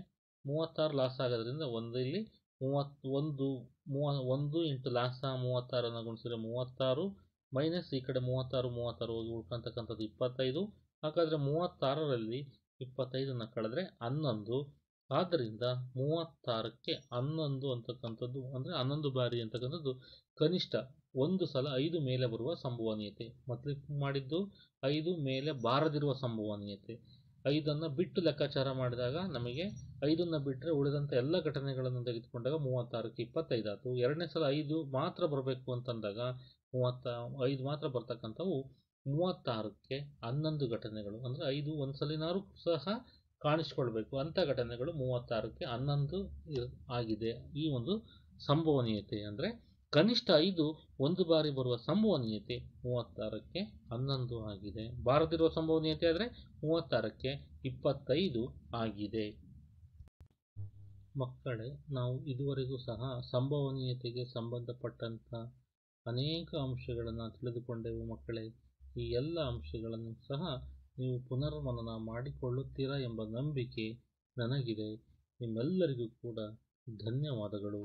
36 ಲಾಸ ಆಗೋದ್ರಿಂದ ಇಲ್ಲಿ 1 ಇಂಟು ಲಾಸ 36 ಗುಣಿಸಿದ್ರೆ 36 ಮೈನಸ್ ಈ ಕಡೆ 36 ಹೋಗಿ ಉಳ್ಕೊಂತಕ್ಕಂಥದ್ದು 25. ಹಾಗಾದರೆ 36ರಲ್ಲಿ 25 ಕಳೆದ್ರೆ 11. ಆದ್ದರಿಂದ 36ಕ್ಕೆ 11 ಅಂತಕ್ಕಂಥದ್ದು ಅಂದರೆ 11 ಬಾರಿ ಅಂತಕ್ಕಂಥದ್ದು ಕನಿಷ್ಠ 1 ಸಲ 5 ಮೇಲೆ ಬರುವ ಸಂಭವನೀಯತೆ. ಮೊದಲು ಮಾಡಿದ್ದು 5 ಮೇಲೆ ಬಾರದಿರುವ ಸಂಭವನೀಯತೆ. 5 ಬಿಟ್ಟು ಲೆಕ್ಕಾಚಾರ ಮಾಡಿದಾಗ ನಮಗೆ 5 ಬಿಟ್ಟರೆ ಉಳಿದಂಥ ಎಲ್ಲ ಘಟನೆಗಳನ್ನು ತೆಗೆದುಕೊಂಡಾಗ 36ಕ್ಕೆ 25 ಆಯಿತು. ಎರಡನೇ ಸಲ 5 ಮಾತ್ರ ಬರಬೇಕು ಅಂತಂದಾಗ 5 ಮಾತ್ರ ಬರ್ತಕ್ಕಂಥವು 36ಕ್ಕೆ 11 ಘಟನೆಗಳು. ಅಂದರೆ 5 ಒಂದ್ಸಲಿನಾರು ಸಹ ಕಾಣಿಸ್ಕೊಳ್ಬೇಕು ಅಂಥ ಘಟನೆಗಳು 36ಕ್ಕೆ 11 ಆಗಿದೆ. ಈ ಒಂದು ಸಂಭವನೀಯತೆ ಅಂದರೆ ಕನಿಷ್ಠ 5 1 ಬಾರಿ ಬರುವ ಸಂಭವನೀಯತೆ 36ಕ್ಕೆ 11 ಆಗಿದೆ. ಬಾರದಿರುವ ಸಂಭವನೀಯತೆ ಆದರೆ 36ಕ್ಕೆ 25 ಆಗಿದೆ. ಮಕ್ಕಳೇ, ನಾವು ಇದುವರೆಗೂ ಸಹ ಸಂಭವನೀಯತೆಗೆ ಸಂಬಂಧಪಟ್ಟಂಥ ಅನೇಕ ಅಂಶಗಳನ್ನು ತಿಳಿದುಕೊಂಡೆವು. ಮಕ್ಕಳೇ, ಈ ಎಲ್ಲ ಅಂಶಗಳನ್ನು ಸಹ ನೀವು ಪುನರ್ಮನನ ಮಾಡಿಕೊಳ್ಳುತ್ತೀರಾ ಎಂಬ ನಂಬಿಕೆ ನನಗಿದೆ. ನಿಮ್ಮೆಲ್ಲರಿಗೂ ಕೂಡ ಧನ್ಯವಾದಗಳು.